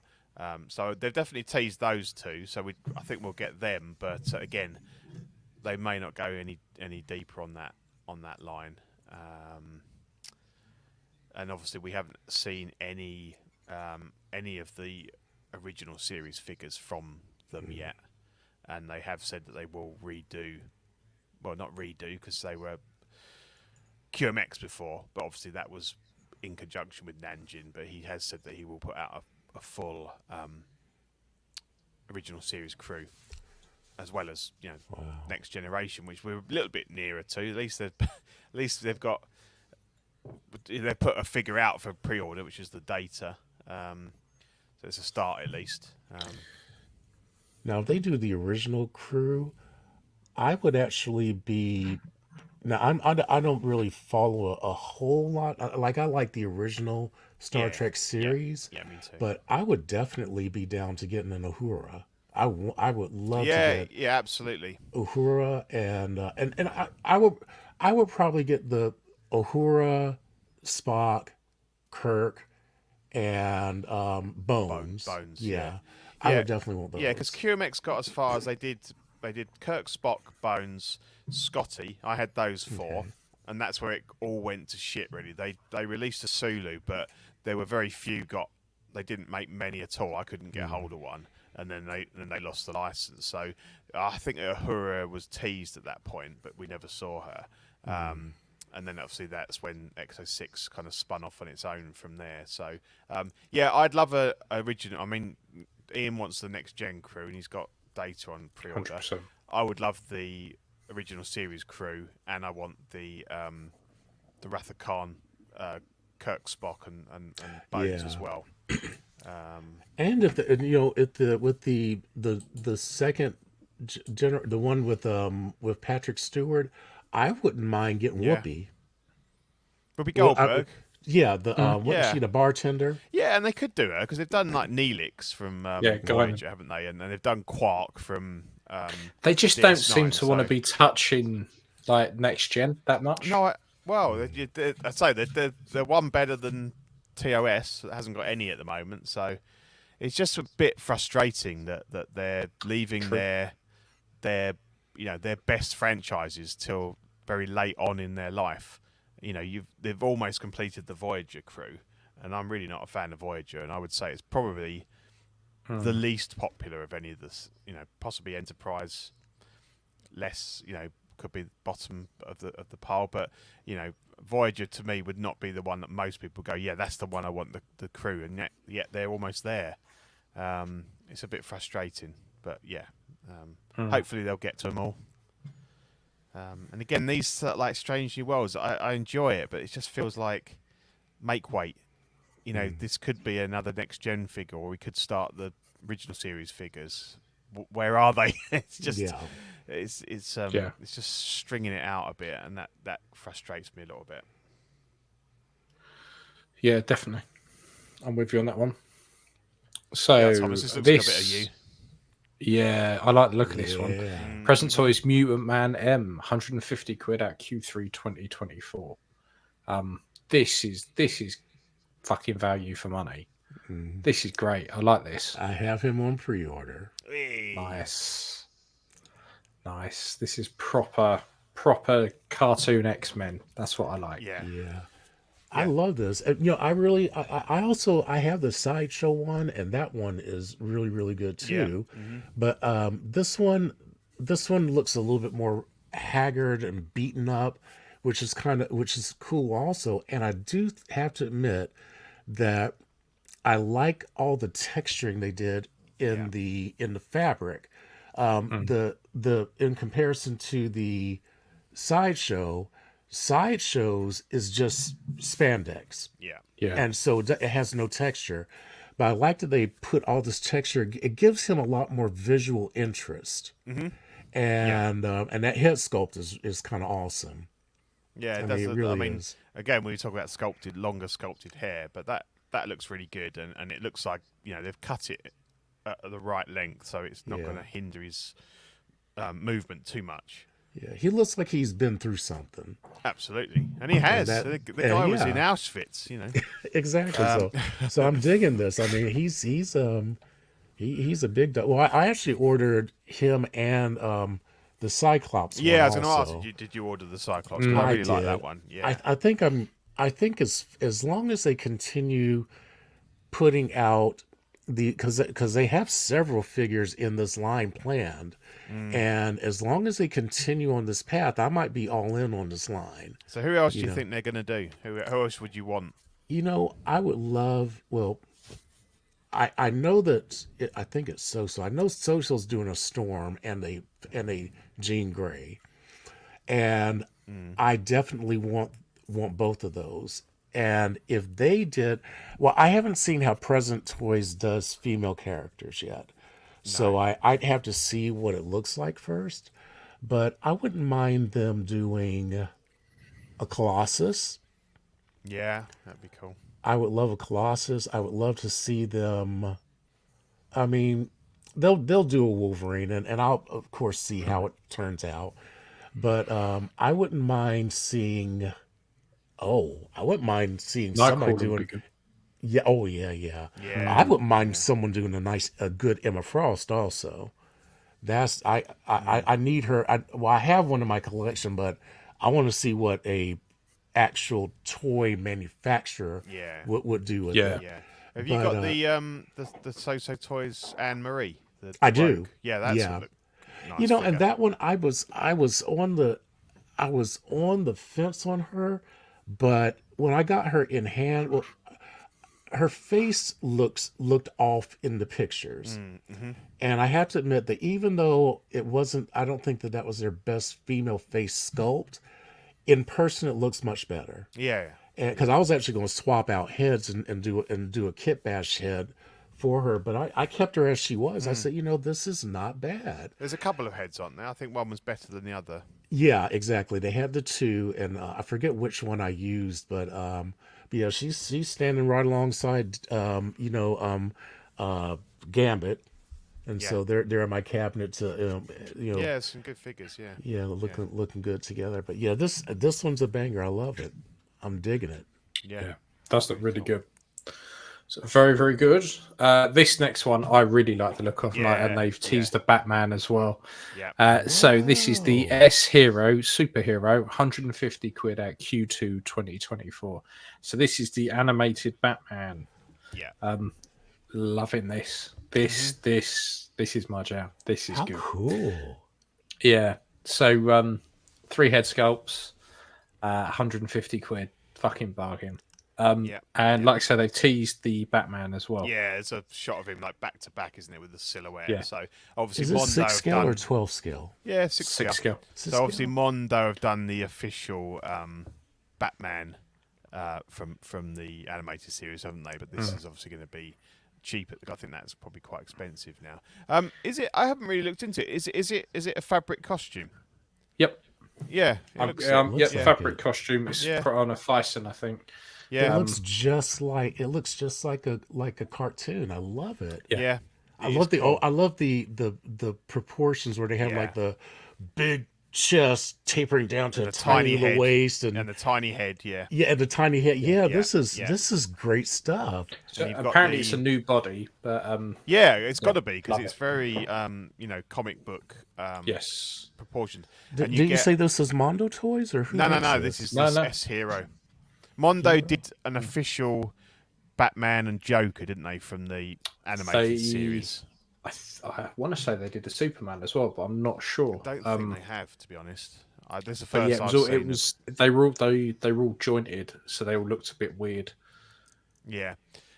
So they've definitely teased those two. So I think we'll get them. But again, they may not go any deeper on that line. And obviously we haven't seen any of the original series figures from them yet, and they have said that they will redo. Well, not redo because they were QMX before, but obviously that was in conjunction with Nanjin. But he has said that he will put out a full original series crew, as well as Next Generation, which we're a little bit nearer to. At least they've got. They put a figure out for pre-order, which is the Data. So it's a start at least. Now, if they do the original crew, I would actually be. Now, I don't really follow a whole lot. Like, I like the original Star Trek series. Yeah, me too. But I would definitely be down to getting an Uhura. I would love to get absolutely. Uhura, and I would probably get the Uhura, Spock, Kirk, and Bones. Bones. Yeah. I would definitely want those. Yeah, because QMX got as far as they did. They did Kirk, Spock, Bones, Scotty. I had those four, and that's where it all went to shit. Really, they released a Sulu, but there were very few got. They didn't make many at all. I couldn't get hold of one, and then they lost the license. So I think Uhura was teased at that point, but we never saw her. And then obviously that's when XO6 kind of spun off on its own from there. So I'd love a original. I mean, Ian wants the Next Gen crew, and he's got Data on pre-order. 100%. I would love the original series crew, and I want the Wrath of Khan, Kirk, Spock, and Bones as well. And if with the second the one with Patrick Stewart, I wouldn't mind getting Whoopi. Whoopi Goldberg. Was she the bartender? Yeah, and they could do her because they've done like Neelix from Voyager, haven't they? And they've done Quark from. They just don't seem to want to be touching like Next Gen that much. No, I'd say they're one better than TOS that hasn't got any at the moment. So it's just a bit frustrating that they're leaving their best franchises till very late on in their life. They've almost completed the Voyager crew, and I'm really not a fan of Voyager, and I would say it's probably the least popular of any of this. Possibly Enterprise, less. Could be the bottom of the pile, but Voyager to me would not be the one that most people go, yeah, that's the one I want the crew, and yet they're almost there. It's a bit frustrating, but hopefully they'll get to them all. And again, these like Strange New Worlds, I enjoy it, but it just feels like make weight. This could be another Next Gen figure, or we could start the original series figures. Where are they? It's just, it's just stringing it out a bit, and that frustrates me a little bit. Yeah, definitely. I'm with you on that one. So Thomas, this looks like a bit of you. Yeah, I like the look of this one. Present Toys Mutant Man M, 150 quid at Q3 2024. This is fucking value for money. This is great. I like this. I have him on pre-order. Nice. This is proper cartoon X-Men. That's what I like. Yeah. I love this. I also have the Sideshow one, and that one is really, really good too. But this one looks a little bit more haggard and beaten up, which is cool also. And I do have to admit that I like all the texturing they did in the fabric. in comparison to the sideshows is just spandex, Yeah. Yeah. and so it has no texture. But I like that they put all this texture. It gives him a lot more visual interest, Mm-hmm. and that head sculpt is kind of awesome. Yeah, I it mean, does. it I really mean, is. again, when we talk about longer sculpted hair, but that looks really good, and it looks like they've cut it at the right length, so it's not Yeah. going to hinder his movement too much. Yeah, he looks like he's been through something. Absolutely, and he has. that- The and guy was yeah. in Auschwitz, Exactly. Um, So I'm digging this. I mean, he's a big dog. Well, I actually ordered him and the Cyclops. Yeah, I was one going to ask, also. did you order the Cyclops? 'Cause I I really like did. that one. Yeah, I think as long as they continue putting out because they have several figures in this line planned, and as long as they continue on this path, I might be all in on this line. so who else do you you know. think they're going to do? Who else would you want? I would love. Well, I know that I think it's So. I know Social's doing a Storm and a Jean Grey, and I definitely want both of those. And if they did, well, I haven't seen how Present Toys does female characters yet, so I'd have to see what it looks like first. But I wouldn't mind them doing a Colossus. Yeah, that'd be cool. I would love a Colossus. I would love to see them. I mean, they'll do a Wolverine, and I'll of course see how it turns out. But I wouldn't mind seeing. Oh, I wouldn't mind seeing somebody Nightcrawler would be doing. good. Yeah. Oh, yeah. Yeah. I wouldn't mind someone doing a good Emma Frost also. That's I need her. I have one in my collection, but I want to see what a actual toy manufacturer Yeah. would do with Yeah. it. Yeah. Have you But, got the So Toys Anne Marie? The I do. Rogue? Yeah, that's Yeah. a nice And figure. that one I was on the fence on her, but when I got her in hand, well, her face looked off in the pictures. And I have to admit that even though it wasn't, I don't think that was their best female face sculpt. In person, it looks much better. Yeah. And because I was actually going to swap out heads and do a Kit Bash head for her, but I kept her as she was. I said, this is not bad. There's a couple of heads on there. I think one was better than the other. Yeah, exactly. They had the two, and I forget which one I used, but yeah, she's standing right alongside Gambit, and Yeah. so they're in my cabinet to Yeah, some good figures. Yeah. yeah, looking good together. But yeah, this one's a banger. I love it. I'm digging it. Yeah. Yeah, does look really good. So very, very good. This next one, I really like the look of, and they've teased the Batman as well. Yeah. So this is the S Hero Superhero, 150 quid at Q2 2024. So this is the animated Batman. Yeah. Loving this. This is my jam. This is How good. cool. Yeah. So 3 head sculpts, 150 quid. Fucking bargain. And like I said, they've teased the Batman as well. Yeah, it's a shot of him like back to back, isn't it, with the silhouette? Yeah. So obviously Is it Mondo 6 have scale done. or 12 scale? Yeah, 6 6 scale. scale. Six So obviously scale? Mondo have done the official Batman from the animated series, haven't they? But this is obviously going to be cheaper. I think that's probably quite expensive now. Is it? I haven't really looked into it. Is it a fabric costume? Yep. Yeah. It looks, Yeah, looks the like fabric it. costume is Yeah. put on a Thyssen, I think. yeah. It looks just like a cartoon. I love it. Yeah. Yeah. I It love is the cool. I love the proportions where they have Yeah. like the big chest tapering down to And a the tiny tiny little head waist and the tiny head. Yeah. and the tiny head. Yeah, this is yeah. great stuff. So And you've got apparently the- it's a new body, but Yeah, it's got to be because love it's it. very comic book yes. proportioned. Did And you get- say this is Mondo Toys or who? No. makes This is No, this no. S Hero. Mondo did an official Batman and Joker, didn't they, from the animated They- series? I want to say they did a Superman as well, but I'm not sure. I don't think they have, to be honest. This is the But first yeah, I've seen. it was they were all jointed, so they all looked a bit weird. Yeah,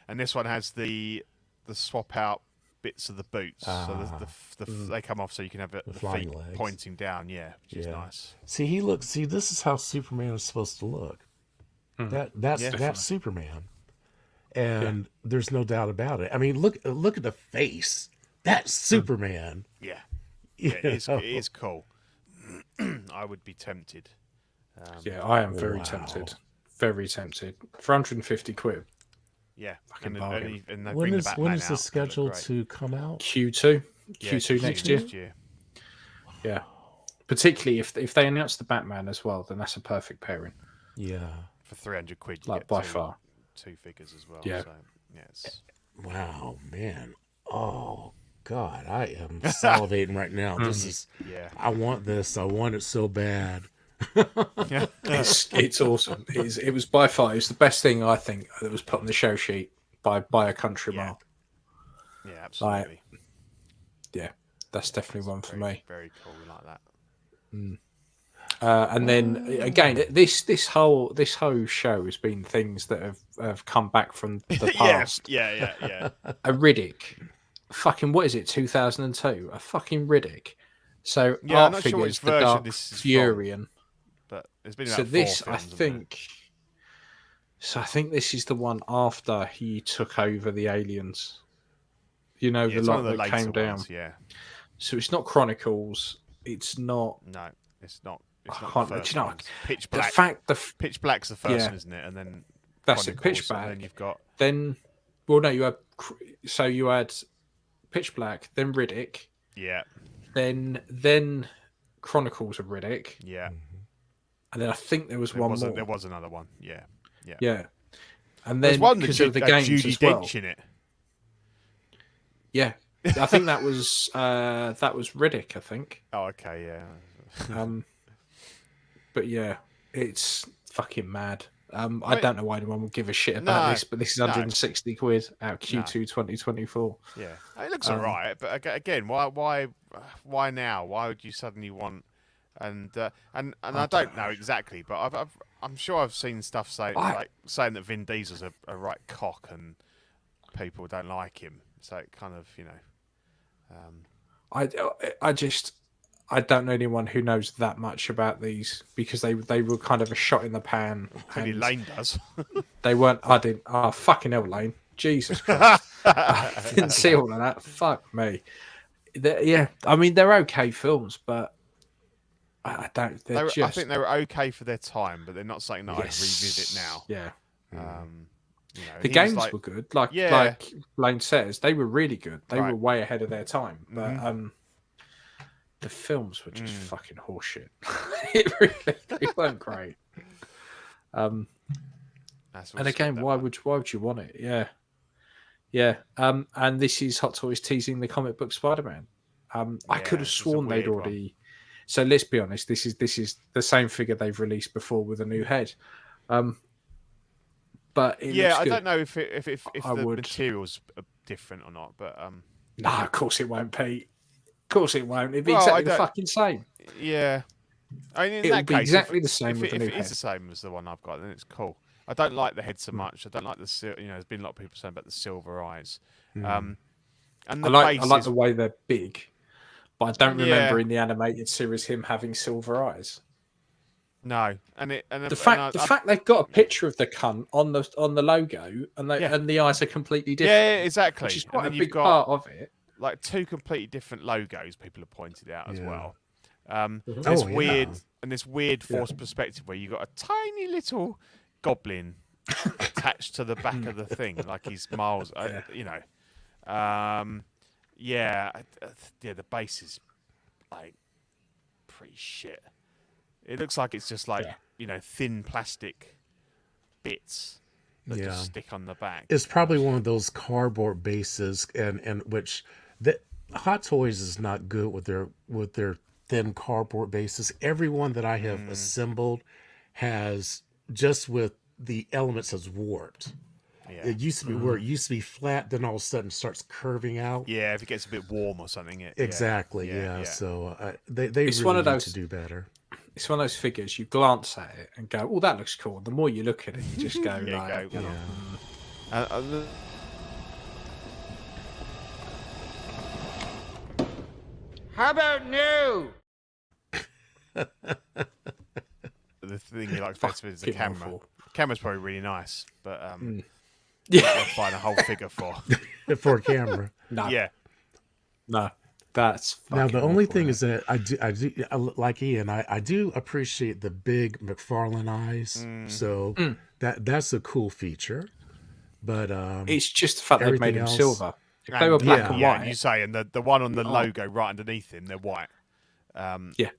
and this one has the swap out bits of the boots, so they come off, so you can have the flying feet legs. pointing down. Yeah, which is nice. See, this is how Superman is supposed to look. That's Superman, and there's no doubt about it. I mean, look at the face. That's Superman. Yeah, it is cool. I would be tempted. I am very tempted. Very tempted. For 150 quid. Yeah, Fucking and bargain. they When bring the is Batman the out, schedule great. to come out? Q2. Yeah, Q2 next year. Yeah. Particularly if they announce the Batman as well, then that's a perfect pairing. Yeah. For 300 quid, you Like get by far. 2 figures as well. Yeah. So, it's... Wow, man. Oh God, I am salivating right now. This is. Yeah. I want this. I want it so bad. It's awesome. It was by far the best thing I think that was put on the show sheet by a country mile. Yeah, absolutely. Yeah, that's definitely one for me. Very cool, like that. And then again, this whole show has been things that have come back from the past. Yeah. A Riddick, fucking what is it? 2002. A fucking Riddick. So Yeah, I'm art not sure figures, which the version Dark this is Furian. But it's been about So 4 this, films, I think. So I think this is the one after he took over the aliens. You know, the it's lot one of the that later came down. ones, yeah. So it's not Chronicles. It's not. No, it's not. I It's not can't- the first do you know, one. It's Pitch The Black. fact Pitch Black's the first Yeah. one, isn't it? And then That's it, Chronicles, Pitch Black. And then you've got then, well, no, you had Pitch Black, then Riddick, then Chronicles of Riddick, yeah. and then I think there was one more. There was another one, yeah. Yeah, and There's then one because that of the had games Judi as well. Dench in it. Yeah, I think that was Riddick. I think. Oh, okay, yeah. But yeah, it's fucking mad. I don't know why anyone would give a shit about No, this, but this is 160 quid out of Q2 2024. Yeah, it looks alright, but again, why now? Why would you suddenly want? And I don't know exactly, but I'm sure I've seen stuff saying that Vin Diesel's a right cock and people don't like him. So it kind of, I don't know anyone who knows that much about these because they were kind of a shot in the pan. Clearly Lane does. They weren't. I didn't. Oh, fucking hell, Lane. Jesus Christ. I didn't see all of that. Fuck me. Yeah, I mean, they're okay films, but I don't. I think they were okay for their time, but they're not something that I'd revisit now. Yeah. The games were good. Like Lane says, they were really good. They were way ahead of their time. But the films were just fucking horseshit. They weren't great. And again, why would you want it? Yeah. And this is Hot Toys teasing the comic book Spider-Man. I could have sworn they'd already. So let's be honest. This is the same figure they've released before with a new head. But I don't know if the materials are different or not. But no, of course it won't, Pete. Of course it won't. It'd be exactly the fucking same. Yeah. I mean, it'll be exactly the same with the new head. If head. it's the same as the one I've got, then it's cool. I don't like the head so much. I don't like there's been a lot of people saying about the silver eyes. And the I like the way they're big, but I don't remember in the animated series him having silver eyes. No, the fact they've got a picture of the cunt on the logo, and the eyes are completely different. Yeah, exactly. Which is quite a big part of it. Like 2 completely different logos, people have pointed out as well. Weird and this weird forced perspective where you got a tiny little goblin attached to the back of the thing, like he's miles. The base is like pretty shit. It looks like it's just like thin plastic bits that just stick on the back. It's probably one of those cardboard bases, and which the Hot Toys is not good with their thin cardboard bases. Every one that I have assembled has just with the elements has warped. Yeah. It used to be where it used to be flat, then all of a sudden starts curving out. Yeah, if it gets a bit warm or something. Exactly. Yeah. So they really need to do better. It's one of those figures you glance at it and go, "Oh, that looks cool." The more you look at it, you just go, How about new? The thing you like best is the Fucking camera. awful. Camera's probably really nice, but Yeah. worth buying a whole figure for. for a camera. No. Yeah. No. That's Now the fucking only awful, thing isn't is that I do like Ian. I do appreciate the big McFarlane eyes. So that's a cool feature. But it's just the fact they've made everything him else- silver. If they were black and yeah, white, you say, and the one on the Oh. logo right underneath him, they're white. Yeah.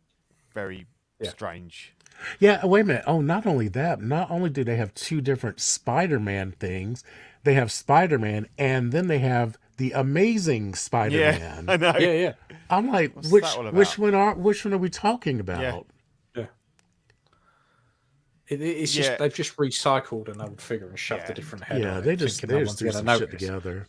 Very Yeah. strange. Yeah, wait a minute. Oh, not only that, not only do they have two different Spider-Man things, they have Spider-Man and then they have the Amazing Yeah, Spider-Man. I know. yeah. I'm like, What's which that all which about? which one are we talking about? Yeah. It's just Yeah. they've just recycled an old figure and shoved Yeah. a different head Yeah, on they it, just thinking no one's threw gonna some shit notice. together.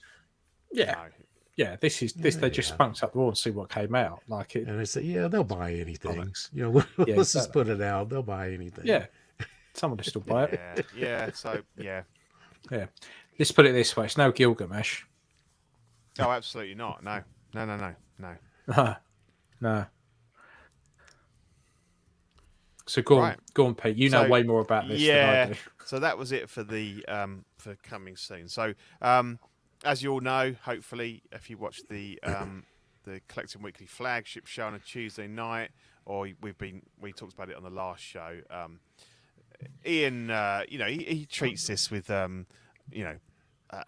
Yeah, No. yeah. This they just spunked up the wall and see what came out. Like it. And they said, yeah, they'll buy anything. Bollocks. You know, Yeah, let's just exactly. put it out. They'll buy anything. Yeah, someone will still buy it. Yeah, yeah. So yeah. Yeah. Let's put it this way: it's no Gilgamesh. Oh, absolutely not. No. No. So go Right. on, Pete. You know So, way more about this than I do. So that was it for the for coming soon. So as you all know, hopefully, if you watched the Collecting Weekly flagship show on a Tuesday night, or we talked about it on the last show. Ian, he treats this with a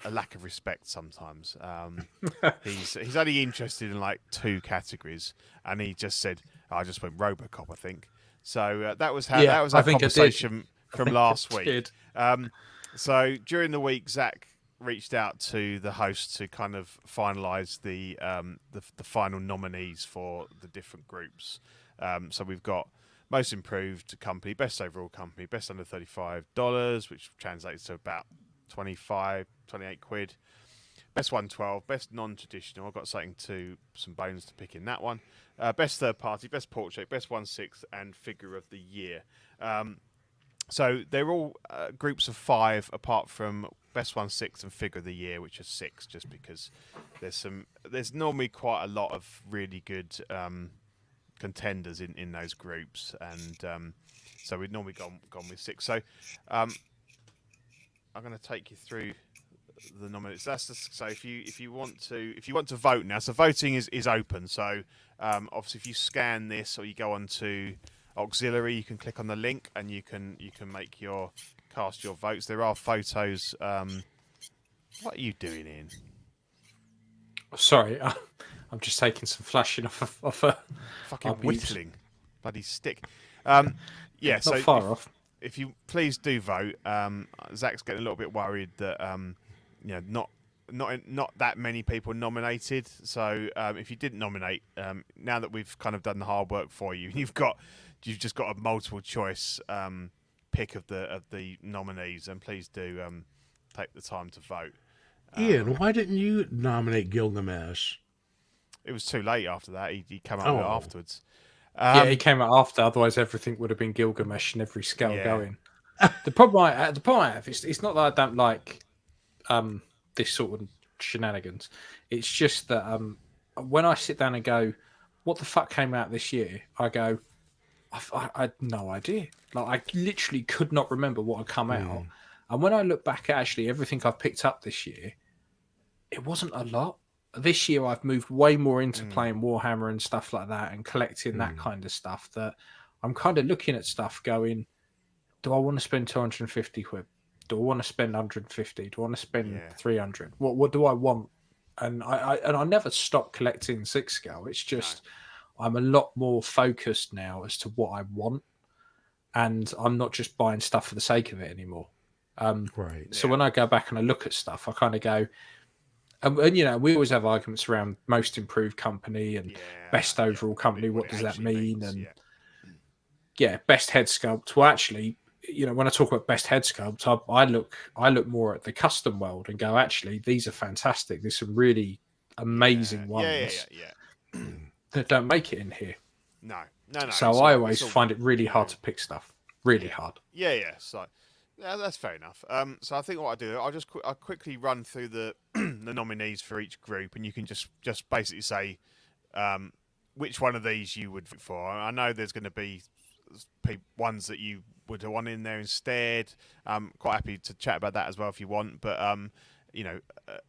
lack of respect sometimes. He's only interested in like two categories, and he just said, "I just went RoboCop, I think." So that was how Yeah, that was I our think I did. conversation from think last I week. did. So during the week, Zach reached out to the host to kind of finalise the final nominees for the different groups. So we've got most improved company, best overall company, best under $35, which translates to about 28 quid. Best 112, best non-traditional. I've got some bones to pick in that one. Best third party, best portrait, best 1/6, and figure of the year. So they're all groups of 5, apart from best 1/6 and figure of the year, which are 6, just because there's normally quite a lot of really good contenders in those groups, and so we'd normally gone with 6. So I'm going to take you through the nominees. So if you want to vote now, so voting is open. So obviously, if you scan this or you go on to auxiliary, you can click on the link and you can cast your votes. There are photos. What are you doing, Ian? Sorry, I'm just taking some flashing off a Fucking I'll be- whittling, bloody stick. Yeah, not so far off. if you please do vote. Zach's getting a little bit worried that not that many people nominated. So if you didn't nominate, now that we've kind of done the hard work for you, you've just got a multiple choice pick of the nominees, and please do take the time to vote. Ian, why didn't you nominate Gilgamesh? It was too late after that. He came up with it Oh. afterwards. Yeah, he came out after. Otherwise, everything would have been Gilgamesh and every scale Yeah. going. The problem I have is it's not that I don't like this sort of shenanigans. It's just that when I sit down and go, "What the fuck came out this year?" I go, I had no idea. Like I literally could not remember what had come out. And when I look back at actually everything I've picked up this year, it wasn't a lot. This year I've moved way more into playing Warhammer and stuff like that and collecting that kind of stuff, that I'm kind of looking at stuff going, do I want to spend 250 quid? Do I want to spend 150? Do I want to spend 300? What do I want? And I never stop collecting 6 scale. It's just I'm a lot more focused now as to what I want, and I'm not just buying stuff for the sake of it anymore. Right. So when I go back and I look at stuff, I kind of go, and you know, we always have arguments around most improved company and best overall company. What does that mean? And best head sculpt. Well, actually, you know, when I talk about best head sculpt, I look more at the custom world and go, actually, these are fantastic. There's some really amazing ones that don't make it in here. No. So I always find it really hard to pick stuff. Really hard. Yeah. So that's fair enough. So I think what I do, I'll quickly run through the the nominees for each group, and you can just basically say which one of these you would vote for. I know there's going to be ones that you would want in there instead. I'm quite happy to chat about that as well if you want. But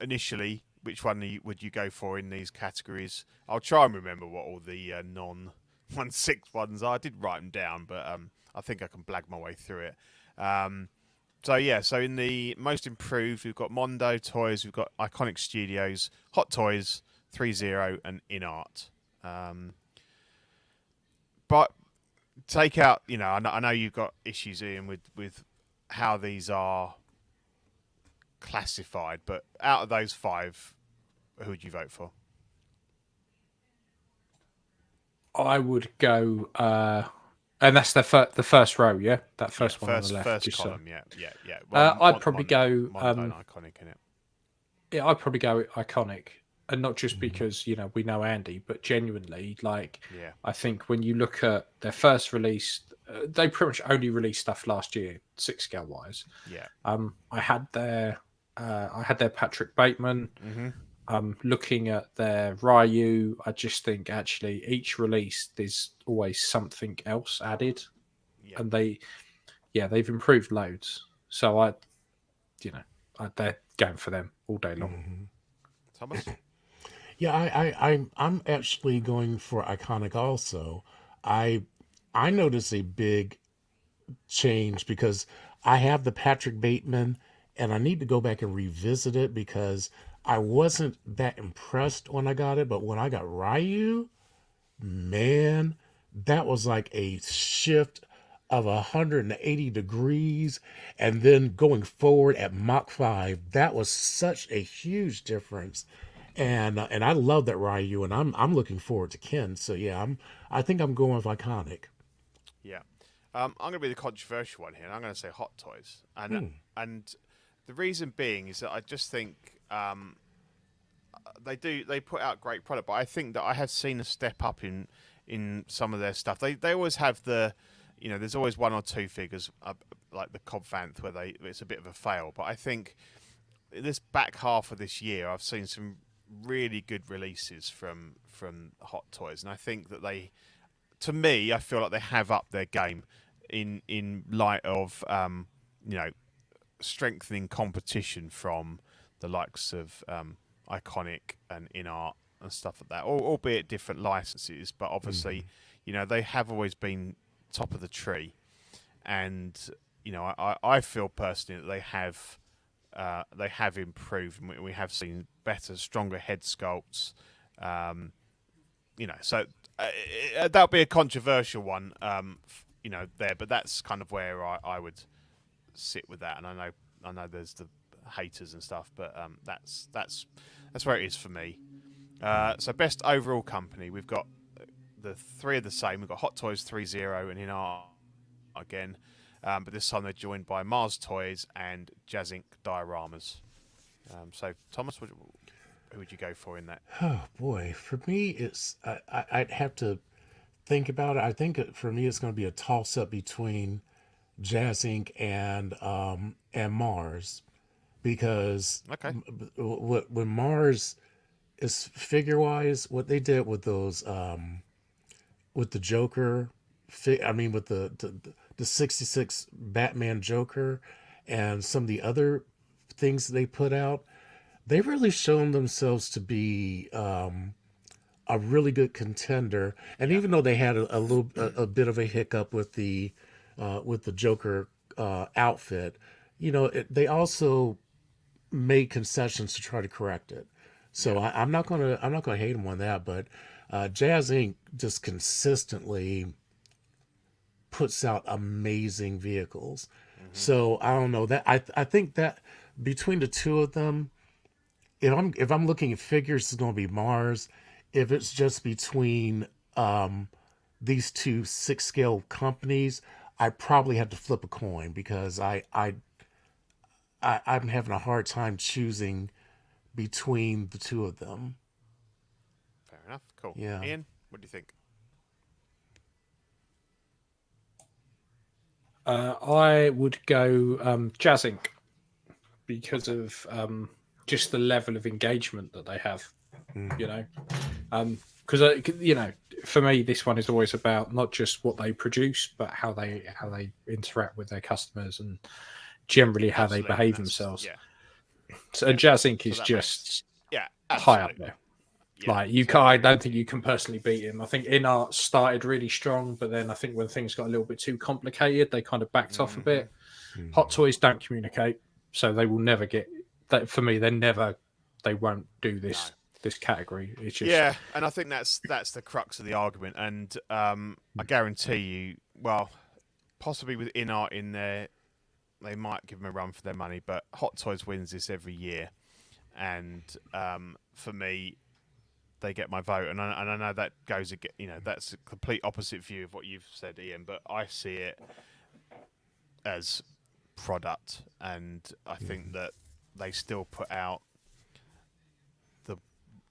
initially, which one would you go for in these categories? I'll try and remember what all the non-1/6 ones are. I did write them down, but I think I can blag my way through it. So in the most improved, we've got Mondo Toys, we've got Iconic Studios, Hot Toys, 3-0, and InArt. But take out, I know you've got issues, Ian, with how these are classified, but out of those 5, who would you vote for? I would go, and that's the first row, yeah? That first one on the left. First column, yeah. I'd probably go... Mondo and Iconic in it. Yeah, I'd probably go Iconic. And not just because, we know Andy, but genuinely, I think when you look at their first release, they pretty much only released stuff last year, 6 scale wise. Yeah. I had their Patrick Bateman. Looking at their Ryu, I just think actually each release there's always something else added, and they've improved loads. So they're going for them all day long. Thomas. Yeah, I'm actually going for Iconic also. I notice a big change because I have the Patrick Bateman and I need to go back and revisit it because I wasn't that impressed when I got it, but when I got Ryu, man, that was like a shift of 180 degrees. And then going forward at Mach 5, that was such a huge difference. And I love that Ryu, and I'm looking forward to Ken. So yeah, I think I'm going with Iconic. Yeah, I'm going to be the controversial one here, and I'm going to say Hot Toys, and the reason being is that I just think they put out great product, but I think that I have seen a step up in some of their stuff. They always have there's always 1 or 2 figures like the Cobb Vanth where it's a bit of a fail, but I think this back half of this year I've seen some really good releases from Hot Toys, and I think that I feel like they have upped their game in light of strengthening competition from the likes of Iconic and InArt and stuff like that, albeit different licenses, but obviously they have always been top of the tree, and I feel personally that they have improved. We have seen better, stronger head sculpts. So that'll be a controversial one, there. But that's kind of where I would sit with that. And I know there's the haters and stuff, but that's where it is for me. So best overall company, we've got the 3 are the same. We've got Hot Toys 3-0 and InArt again. But this time they're joined by Mars Toys and Jazz Inc. Dioramas. So, Thomas, who would you go for in that? Oh, boy. For me, I'd have to think about it. I think for me, it's going to be a toss-up between Jazz Inc. and Mars. Because when Mars is figure-wise, what they did with those, with the Joker, with the 66 Batman Joker and some of the other things they put out, they've really shown themselves to be a really good contender. And even though they had a bit of a hiccup with the Joker outfit, they also made concessions to try to correct it. So I'm not gonna hate them on that, but Jazz Inc. just consistently puts out amazing vehicles. So I don't know that I think that between the two of them, if I'm looking at figures, it's going to be Mars. If it's just between these two 6 scale companies, I probably have to flip a coin because I'm having a hard time choosing between the two of them. Fair enough. Cool. Yeah. Ian, what do you think? I would go Jazz Inc. because of just the level of engagement that they have. Because because you know, for me, this one is always about not just what they produce, but how they interact with their customers and generally how Absolutely, they behave that's- themselves. Yeah, So Jazz Inc. So is that just yeah, high up absolutely. there. Yeah. Like you can, I don't think you can personally beat him. I think In Art started really strong, but then I think when things got a little bit too complicated, they kind of backed off a bit. Hot Toys don't communicate, so they will never get that. For me, they won't do this category. It's just Yeah, and I think that's the crux of the argument. And I guarantee you, well, possibly with In Art in there, they might give them a run for their money. But Hot Toys wins this every year, and for me, they get my vote. And I know that goes again. You know, that's a complete opposite view of what you've said, Ian. But I see it as product, and I think that they still put out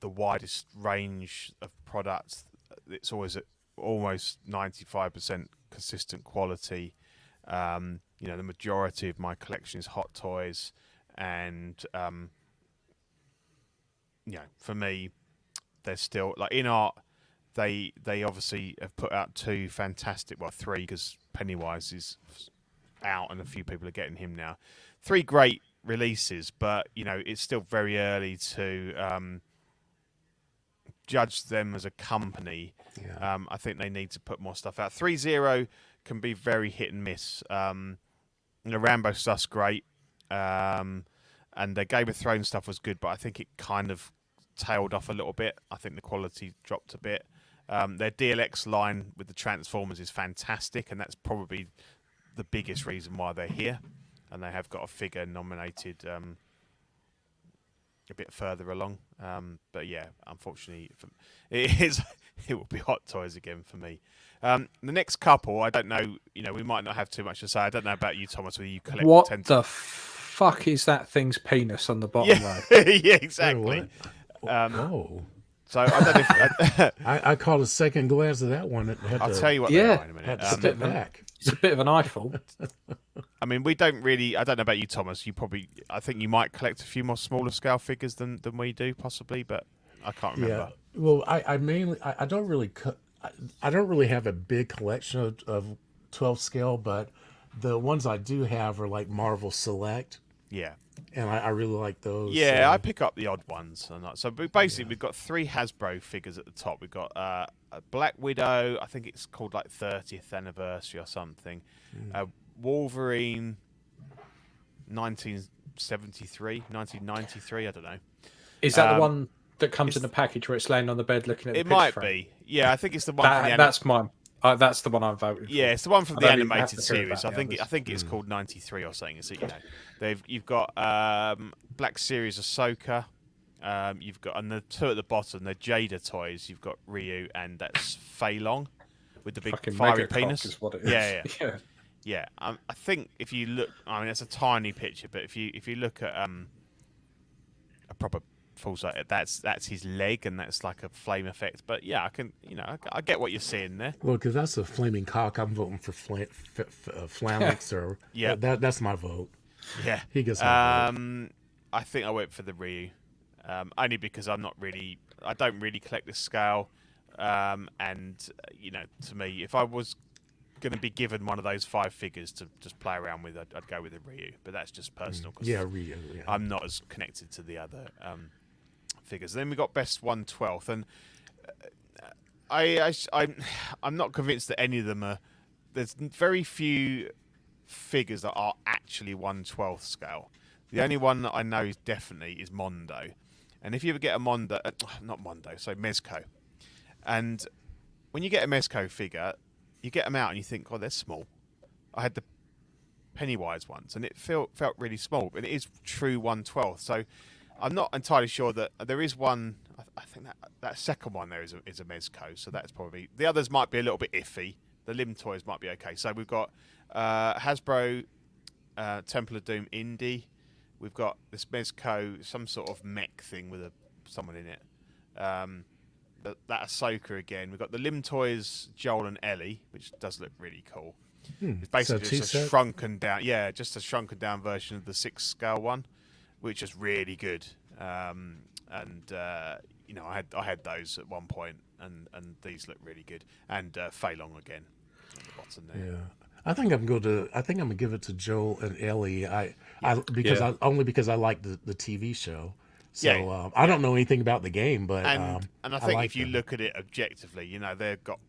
the widest range of products. It's always at almost 95% consistent quality. You know, the majority of my collection is Hot Toys, and you know, for me, they're still like In Art. They obviously have put out two fantastic, well, three, because Pennywise is out and a few people are getting him now. Three great releases, but you know, it's still very early to judge them as a company. Yeah. I think they need to put more stuff out. 3-0 can be very hit and miss. You know, Rambo stuff's great, and the Game of Thrones stuff was good, but I think it kind of tailed off a little bit. I think the quality dropped a bit. Their DLX line with the Transformers is fantastic, and that's probably the biggest reason why they're here. And they have got a figure nominated a bit further along. But yeah, unfortunately, it will be Hot Toys again for me. The next couple, I don't know. You know, we might not have too much to say. I don't know about you, Thomas. Whether you collect what the fuck is that thing's penis on the bottom yeah, row? yeah, exactly. Oh. So I don't know if I caught a second glance of that one. I'll tell you what Yeah. they are in a minute. Had to step back. It's a bit of an eyeful. I mean, we don't really. I don't know about you, Thomas. You probably. I think you might collect a few more smaller scale figures than we do, possibly. But I can't remember. Yeah. Well, I mainly I don't really I don't really have a big collection of 12 scale, but the ones I do have are like Marvel Select, Yeah. and I really like those. Yeah, I pick up the odd ones. And so basically, we've got three Hasbro figures at the top. We've got a Black Widow. I think it's called like 30th anniversary or something. Wolverine, 1973, 1993. I don't know. Is that the one that comes in the package where it's laying on the bed looking at the It picture might frame? be. Yeah, I think it's the one. From the That's mine. That's the one I'm voting for. Yeah, it's the one from I the don't even have animated to hear series. about I think the I think it's called 93 or something. So you know, you've got Black Series Ahsoka. You've got, and the two at the bottom, they're Jada toys. You've got Ryu, and that's Fei Long with the big Fucking fiery mega cock penis. is what it is. Yeah, yeah, Yeah. yeah. I think if you look, I mean, it's a tiny picture, but if you look at a proper full size, that's his leg, and that's like a flame effect. But yeah, I can, you know, I get what you're seeing there. Well, because that's a flaming cock. I'm voting for Flamix, or Yeah. that's my vote. Yeah, He gets my vote. I think I went for the Ryu, only because I don't really collect this scale, and you know, to me, if I was going to be given one of those 5 figures to just play around with, I'd go with the Ryu. But that's just personal. 'Cause Yeah, Rio. Yeah. I'm not as connected to the other figures. Then we got best 1/12, and I'm not convinced that any of them are. There's very few figures that are actually 1/12 scale. The only one that I know is definitely is Mondo, and if you ever get a Mondo, not Mondo, so Mezco, and when you get a Mezco figure, you get them out and you think, oh, they're small. I had the Pennywise ones, and it felt really small, but it is true 1/12. So I'm not entirely sure that there is one. I think that second one there is a Mezco, so that's probably, the others might be a little bit iffy. The Limb toys might be okay. So we've got Hasbro Temple of Doom Indie. We've got this Mezco, some sort of mech thing with someone in it. That Ahsoka again. We've got the Limb toys Joel and Ellie, which does look really cool. It's basically So just a shrunken down, just a shrunken down version of the 6 scale one, which is really good. And I had those at one point, and these look really good. And Fei Long again at the bottom there. Yeah. I think I'm gonna give it to Joel and Ellie. Because Yeah. I like the TV show. So Yeah. I don't know anything about the game, but And I think like if you them. look at it objectively, they've got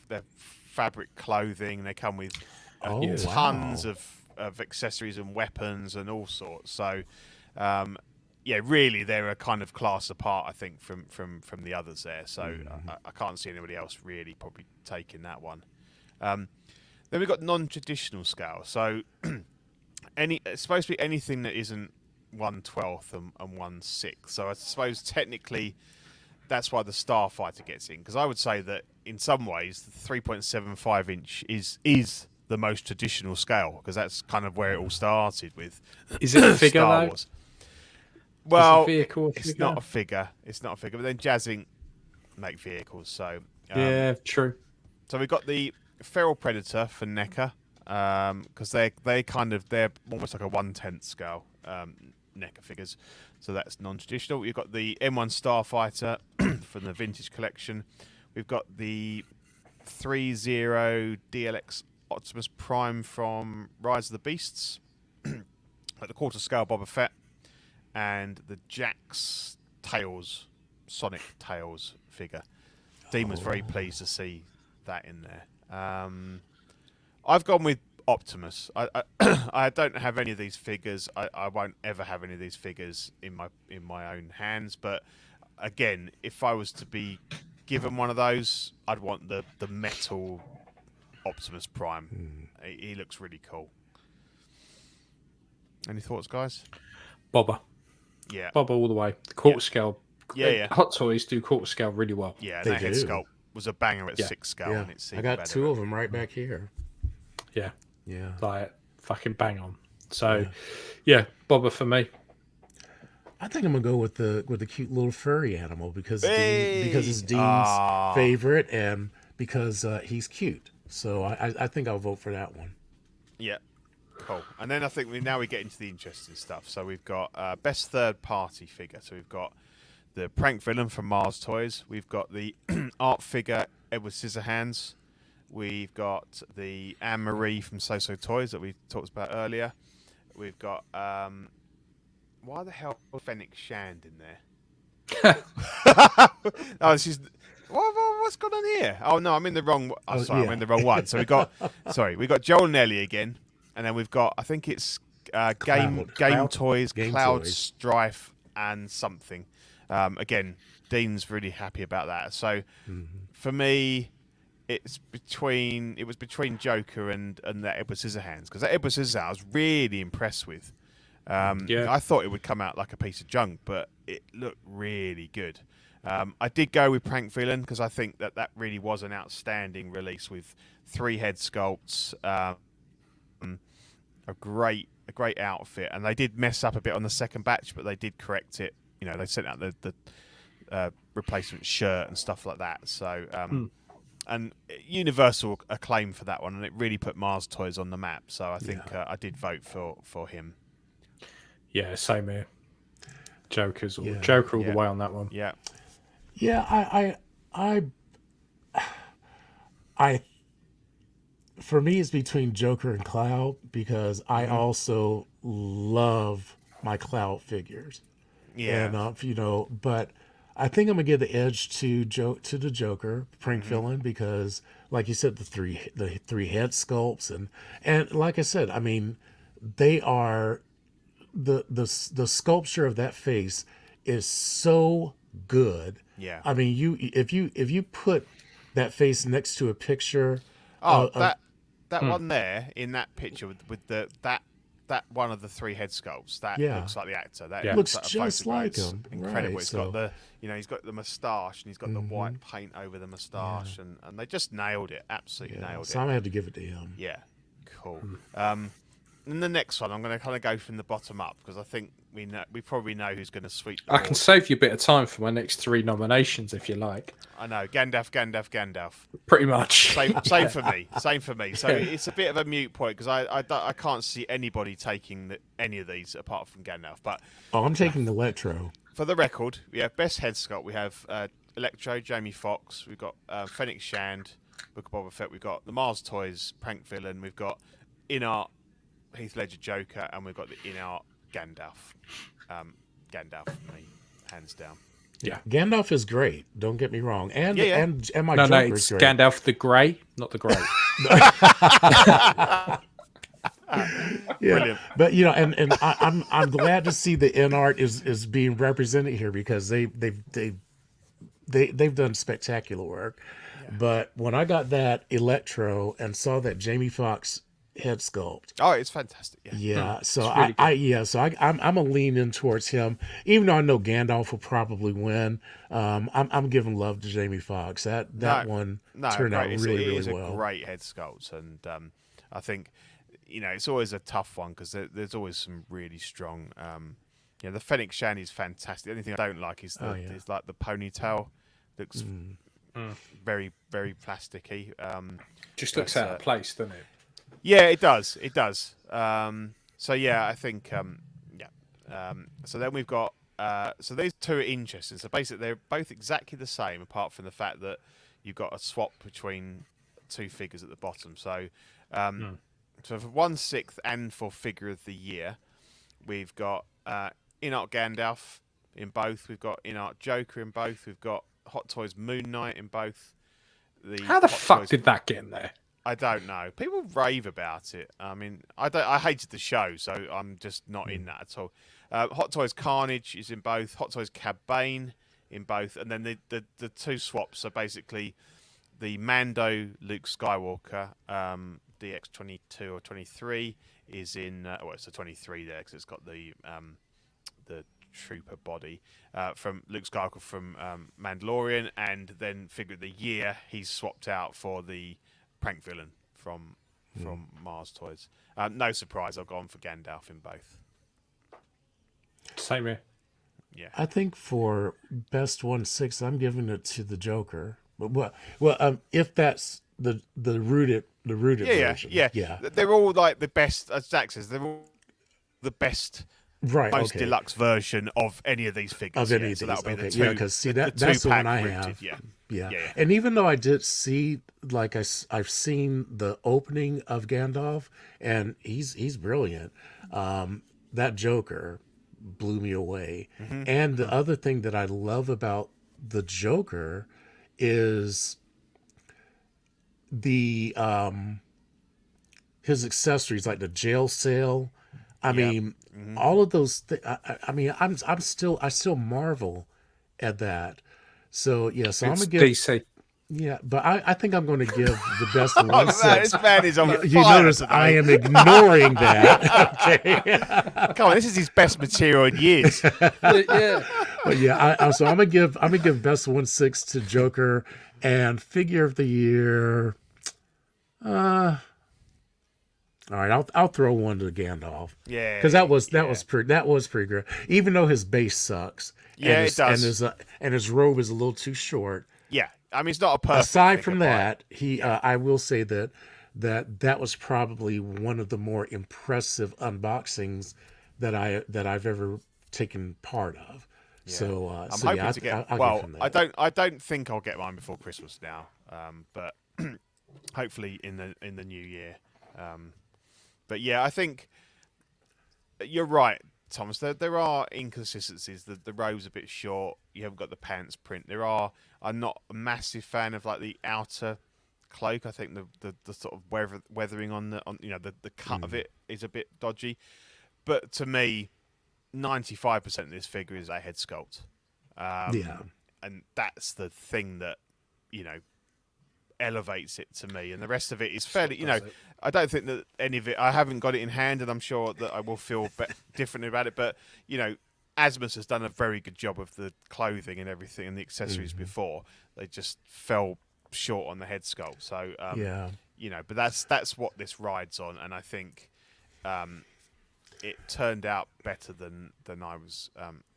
their fabric clothing. They come with Oh, tons wow. of accessories and weapons and all sorts. So, really, they're a kind of class apart, I think, from the others there. So I can't see anybody else really probably taking that one. Then we've got non-traditional scale. So it's supposed to be anything that isn't 1/12 and 1/6. So I suppose technically that's why the Starfighter gets in, because I would say that in some ways the 3.75 inch is the most traditional scale, because that's kind of where it all started with. Is it a figure Star though? Wars. Well, vehicle it's figure? not a figure. It's not a figure. But then Jazz Inc. make vehicles, so Yeah, true. So we've got the Feral Predator for NECA, because they're almost like a 1/10 scale NECA figures, so that's non-traditional. You've got the M1 Starfighter from the Vintage Collection. We've got the 30 DLX Optimus Prime from Rise of the Beasts, at the quarter scale Boba Fett, and the Jax Tails, Sonic Tails figure. Dean was very pleased to see that in there. I've gone with Optimus. I don't have any of these figures. I won't ever have any of these figures in my own hands. But again, if I was to be given one of those, I'd want the metal Optimus Prime. He looks really cool. Any thoughts, guys? Bobber. Yeah. Bobber all the way. The quarter scale. Yeah. Hot Toys do quarter scale really well. Yeah, and They that head do. sculpt was a banger at Yeah. 6 scale. Yeah. And it's I got better. 2 of them right back here. Yeah. Yeah. Like fucking bang on. So yeah, Bobber for me. I think I'm gonna go with the cute little furry animal because Hey! because it's Dean's favorite and because he's cute. So I think I'll vote for that one. Yeah. Cool. And then I think we get into the interesting stuff. So we've got best third party figure. So we've got the Prank Villain from Mars Toys. We've got the art figure Edward Scissorhands. We've got the Anne Marie from So Toys that we talked about earlier. We've got why the hell is Fennec Shand in there? Oh, she's what's going on here? Oh no, I'm in the wrong. Oh, sorry, I'm in the wrong one. So we got Joel and Ellie again, and then we've got I think it's Game Toys, Game Cloud Toys. Strife, and something. Again, Dean's really happy about that. So for me, it was between Joker and that Edward Scissorhands, because that Edward Scissorhands I was really impressed with. I thought it would come out like a piece of junk, but it looked really good. I did go with Prank Villain because I think that really was an outstanding release with 3 head sculpts, a great outfit, and they did mess up a bit on the second batch, but they did correct it. They sent out the replacement shirt and stuff like that. So. And universal acclaim for that one, and it really put Mars Toys on the map. So I think I did vote for him. Yeah, same here. Joker all the way on that one. Yeah. Yeah, I for me it's between Joker and Cloud because I also love my Cloud figures. Yeah. And but I think I'm gonna give the edge to the Joker, Prank Villain, because like you said, the three head sculpts and like I said, I mean, they are the sculpture of that face is so good. Yeah. I mean, if you put that face next to a picture, that one there in that picture with that one of the 3 head sculpts that looks like the actor. That looks like a just like photograph. him. Incredible. Right, He's got he's got the moustache and he's got the white paint over the moustache, and they just nailed it. Absolutely nailed it. So I'm gonna have to give it to him. Yeah, cool. in the next one, I'm going to kind of go from the bottom up because I think we probably know who's going to sweep the I board. can save you a bit of time for my next 3 nominations if you like. I know, Gandalf. Pretty much. Same for me. Same for me. So it's a bit of a mute point because I can't see anybody taking any of these apart from Gandalf. But I'm taking Electro. for the record, we have best head sculpt. We have Electro, Jamie Foxx. We've got Fennec Shand, Book of Boba Fett. We've got the Mars Toys prank villain. We've got in art Heath Ledger Joker, and we've got the in art Gandalf. Gandalf for me, hands down. Yeah. Gandalf is great. Don't get me wrong. And Yeah. and my No, Joker it's is great. Gandalf the Grey, not the Grey. Yeah. Brilliant. But I'm glad to see the in art is being represented here because they've done spectacular work. Yeah. But when I got that Electro and saw that Jamie Foxx head sculpt, Oh, it's fantastic. Yeah. yeah. So really I'm gonna lean in towards him, even though I know Gandalf will probably win. I'm giving love to Jamie Foxx. That one turned out really it is really well. a great head sculpt, and I think it's always a tough one because there's always some really strong. The Fennec Shand is fantastic. The only thing I don't like is is like the ponytail looks very very plasticky. Just looks out of place, doesn't it? Yeah, it does. It does. So yeah, I think so then we've got so these two are interesting. So basically, they're both exactly the same, apart from the fact that you've got a swap between 2 figures at the bottom. So so for 1/6 and for figure of the year, we've got in art Gandalf in both. We've got in art Joker in both. We've got Hot Toys Moon Knight in both. How the fuck did that get in there? I don't know. People rave about it. I mean, I hated the show, so I'm just not in that at all. Hot Toys Carnage is in both. Hot Toys Cad Bane in both, and then the 2 swaps are basically the Mando Luke Skywalker DX22 or 23 is in. It's a 23 there because it's got the trooper body from Luke Skywalker from Mandalorian, and then figure of the year he's swapped out for the prank villain from Mars Toys. No surprise, I've gone for Gandalf in both. Same here. Yeah, I think for best 1/6, I'm giving it to the Joker. But if that's the rooted version, yeah. They're all like the best, as Zach says. They're all the best, right? Most deluxe version of any of these figures. Of any of these, that'll be the okay. Because see that's the one I have. Yeah. And even though I did see, like I've seen the opening of Gandalf, and he's brilliant. That Joker blew me away. Mm-hmm. And the other thing that I love about the Joker is the his accessories, like the jail cell. I mean, all of those. I still marvel at that. So yeah, so I'm gonna give DC. Yeah, but I think I'm going to give the best 1/6. This man is on fire. You notice today. I am ignoring that. Okay. Come on, this is his best material in years. Yeah. But yeah, so I'm gonna give best 1/6 to Joker, and figure of the year. All right, I'll throw one to Gandalf. Yeah, because that was pretty good. Even though his base sucks. Yeah, it does. And his robe is a little too short. Yeah, I mean it's not a perfect. Aside from that, I will say that was probably one of the more impressive unboxings that I've ever taken part of. Yeah. So I'm hoping to get. I don't think I'll get mine before Christmas now, but hopefully in the new year. But yeah, I think you're right, Thomas. There are inconsistencies. The robe's a bit short. You haven't got the pants print. I'm not a massive fan of like the outer cloak. I think the sort of weathering on the cut of it is a bit dodgy. But to me, 95% of this figure is a head sculpt. And that's the thing that elevates it to me, and the rest of it is fairly. I don't think that any of it. I haven't got it in hand, and I'm sure that I will feel differently about it. But Asmus has done a very good job of the clothing and everything and the accessories before. They just fell short on the head sculpt. So but that's what this rides on, and I think it turned out better than I was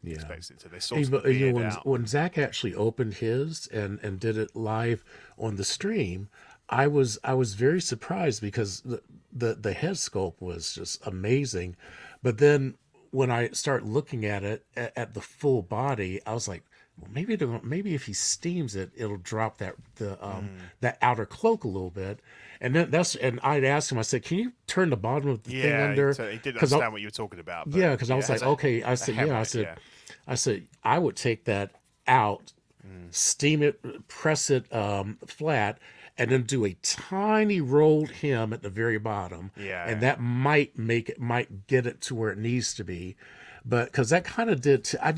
expecting it to. They sorted But, the beard when, out. when Zach actually opened his and did it live on the stream, I was very surprised because the head sculpt was just amazing, but then when I start looking at it at the full body, I was like, well, maybe if he steams it, it'll drop that outer cloak a little bit. And then I'd asked him, I said, can you turn the bottom of the thing under? He didn't understand what you were talking about. But, Yeah, because I was like, okay. I said, I said, I would take that out, steam it, press it flat, and then do a tiny rolled hem at the very bottom. Yeah. And that might get it to where it needs to be. But because that kind of did, I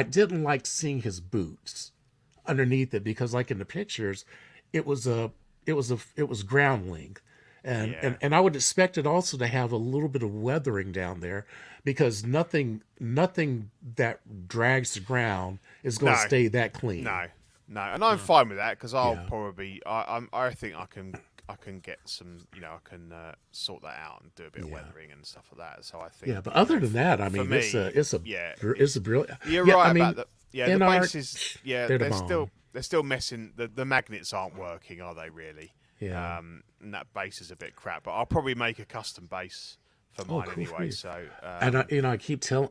didn't like seeing his boots underneath it, because like in the pictures, it was ground length. And I would expect it also to have a little bit of weathering down there, because nothing that drags the ground is going to stay that clean. No, and I'm fine with that, because I'll probably I think I can get some, I can sort that out and do a bit of weathering and stuff like that. So I think. Yeah, but other than that, I mean, it's a brilliant. You're right about that. The bases. Yeah, they're still messing. The magnets aren't working, are they really? Yeah. And that base is a bit crap, but I'll probably make a custom base for mine anyway. So, and I keep telling,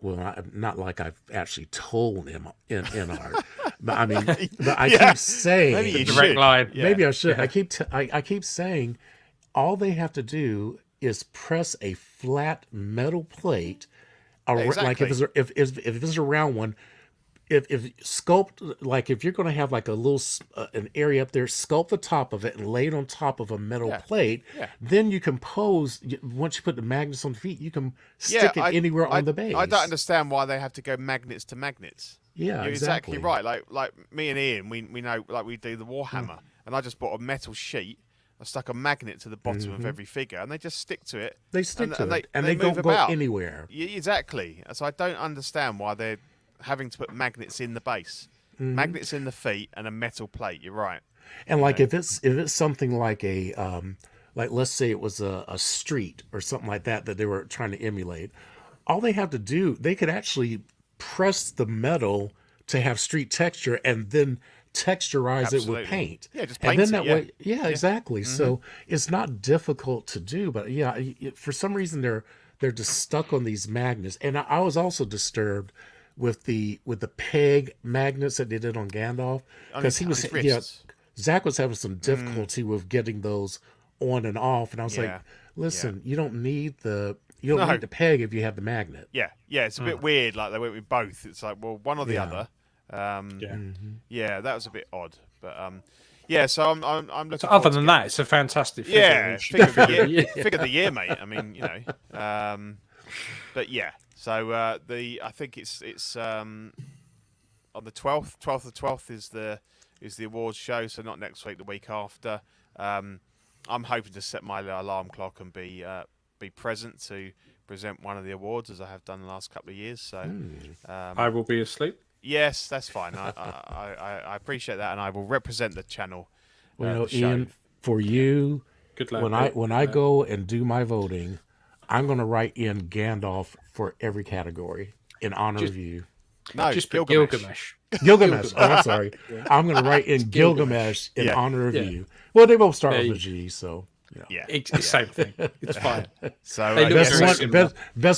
not like I've actually told him in art, but I mean, but I keep saying, maybe you direct should. line. Yeah. Maybe I should. I keep saying, all they have to do is press a flat metal plate, like if it's a round one. If sculpt, like if you're going to have like a little an area up there, sculpt the top of it and lay it on top of a metal plate. Yeah. Then you can pose. Once you put the magnets on the feet, you can stick it anywhere on the base. I don't understand why they have to go magnets to magnets. Yeah, You're exactly right. Like me and Ian, we know, like we do the Warhammer, and I just bought a metal sheet. I stuck a magnet to the bottom of every figure, and they just stick to it. They stick to it, and they they don't move go about anywhere. Yeah, exactly. So I don't understand why they're having to put magnets in the base, magnets in the feet, and a metal plate. You're right. And like if it's something like a like let's say it was a street or something like that they were trying to emulate, all they have to do, they could actually press the metal to have street texture and then texturize it with paint. Yeah, just paint it. That way, exactly. So it's not difficult to do, but for some reason they're just stuck on these magnets. And I was also disturbed with the peg magnets that they did on Gandalf, because Zach was having some difficulty with getting those on and off, and I was like, listen, you don't need the peg if you have the magnet. Yeah, it's a bit weird. Like they went with both. It's like, well, one or the other. Yeah, that was a bit odd, but so I'm looking. So other than that, it's a fantastic figure. Yeah, figure of the year, mate. I mean, but yeah. So I think it's on the 12th. 12th of 12th is the awards show. So not next week, the week after. I'm hoping to set my alarm clock and be present to present one of the awards, as I have done the last couple of years. So I will be asleep. Yes, that's fine. I appreciate that, and I will represent the channel. Well, Ian, for you, good luck. When I go and do my voting, I'm going to write in Gandalf for every category in honor of you. No, just put Gilgamesh. Gilgamesh. Oh, I'm sorry. I'm going to write in Gilgamesh in honor of you. Well, they both start with a G, so. Yeah. It's the same thing. It's fine. So best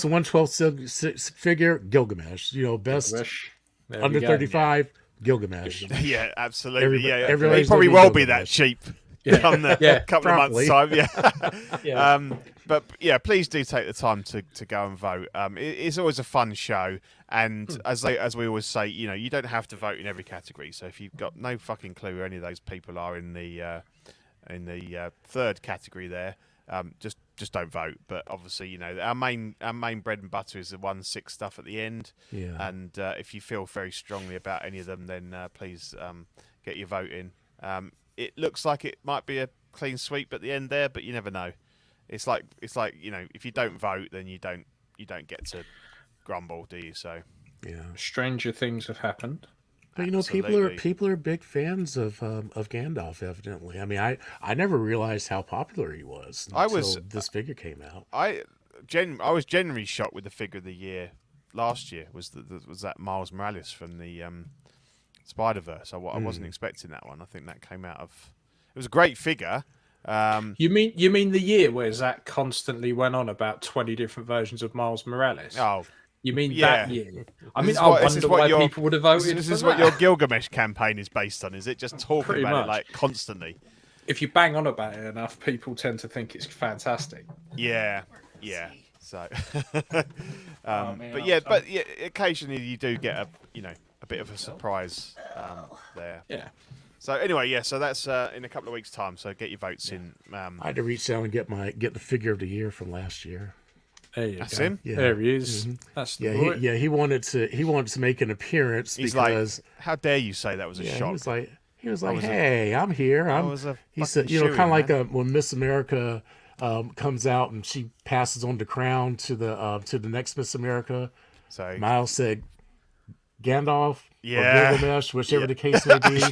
1/12 figure, Gilgamesh. Best Gilgamesh. under 35, Gilgamesh. Yeah, absolutely. Everybody's He probably gonna will be be that Gilgamesh. cheap come the couple of months' time. Yeah. But yeah, please do take the time to go and vote. It's always a fun show, and as we always say, you don't have to vote in every category. So if you've got no fucking clue who any of those people are in the third category there, just don't vote. But obviously, our main bread and butter is the 1/6 stuff at the end. Yeah. And if you feel very strongly about any of them, then please get your vote in. It looks like it might be a clean sweep at the end there, but you never know. It's like if you don't vote, then you don't get to grumble, do you? So stranger things have happened. But people are big fans of Gandalf. Evidently, I mean, I never realized how popular he was until this figure came out. I was genuinely shocked with the figure of the year last year. Was that Miles Morales from the Spider-Verse? I wasn't expecting that one. I think that came out of. It was a great figure. You mean the year where Zach constantly went on about 20 different versions of Miles Morales? Oh, you mean yeah. that year? I mean, I wonder why people would have voted. This is what your Gilgamesh campaign is based on. Is it just talking Pretty about it much. like constantly? If you bang on about it enough, people tend to think it's fantastic. Yeah. So, Man, but yeah, occasionally you do get a bit of a surprise there. Yeah. So anyway, so that's in a couple of weeks' time. So get your votes in. I had to reach down and get the figure of the year from last year. There you That's go. him? Yeah. There he is. That's the boy. He wanted to make an appearance He's because like, how dare you say that was a shock? he was like, hey, I'm here. He said, kind of like when Miss America comes out and she passes on the crown to the next Miss America. So Miles said, Gandalf or Gilgamesh, whichever the case may be,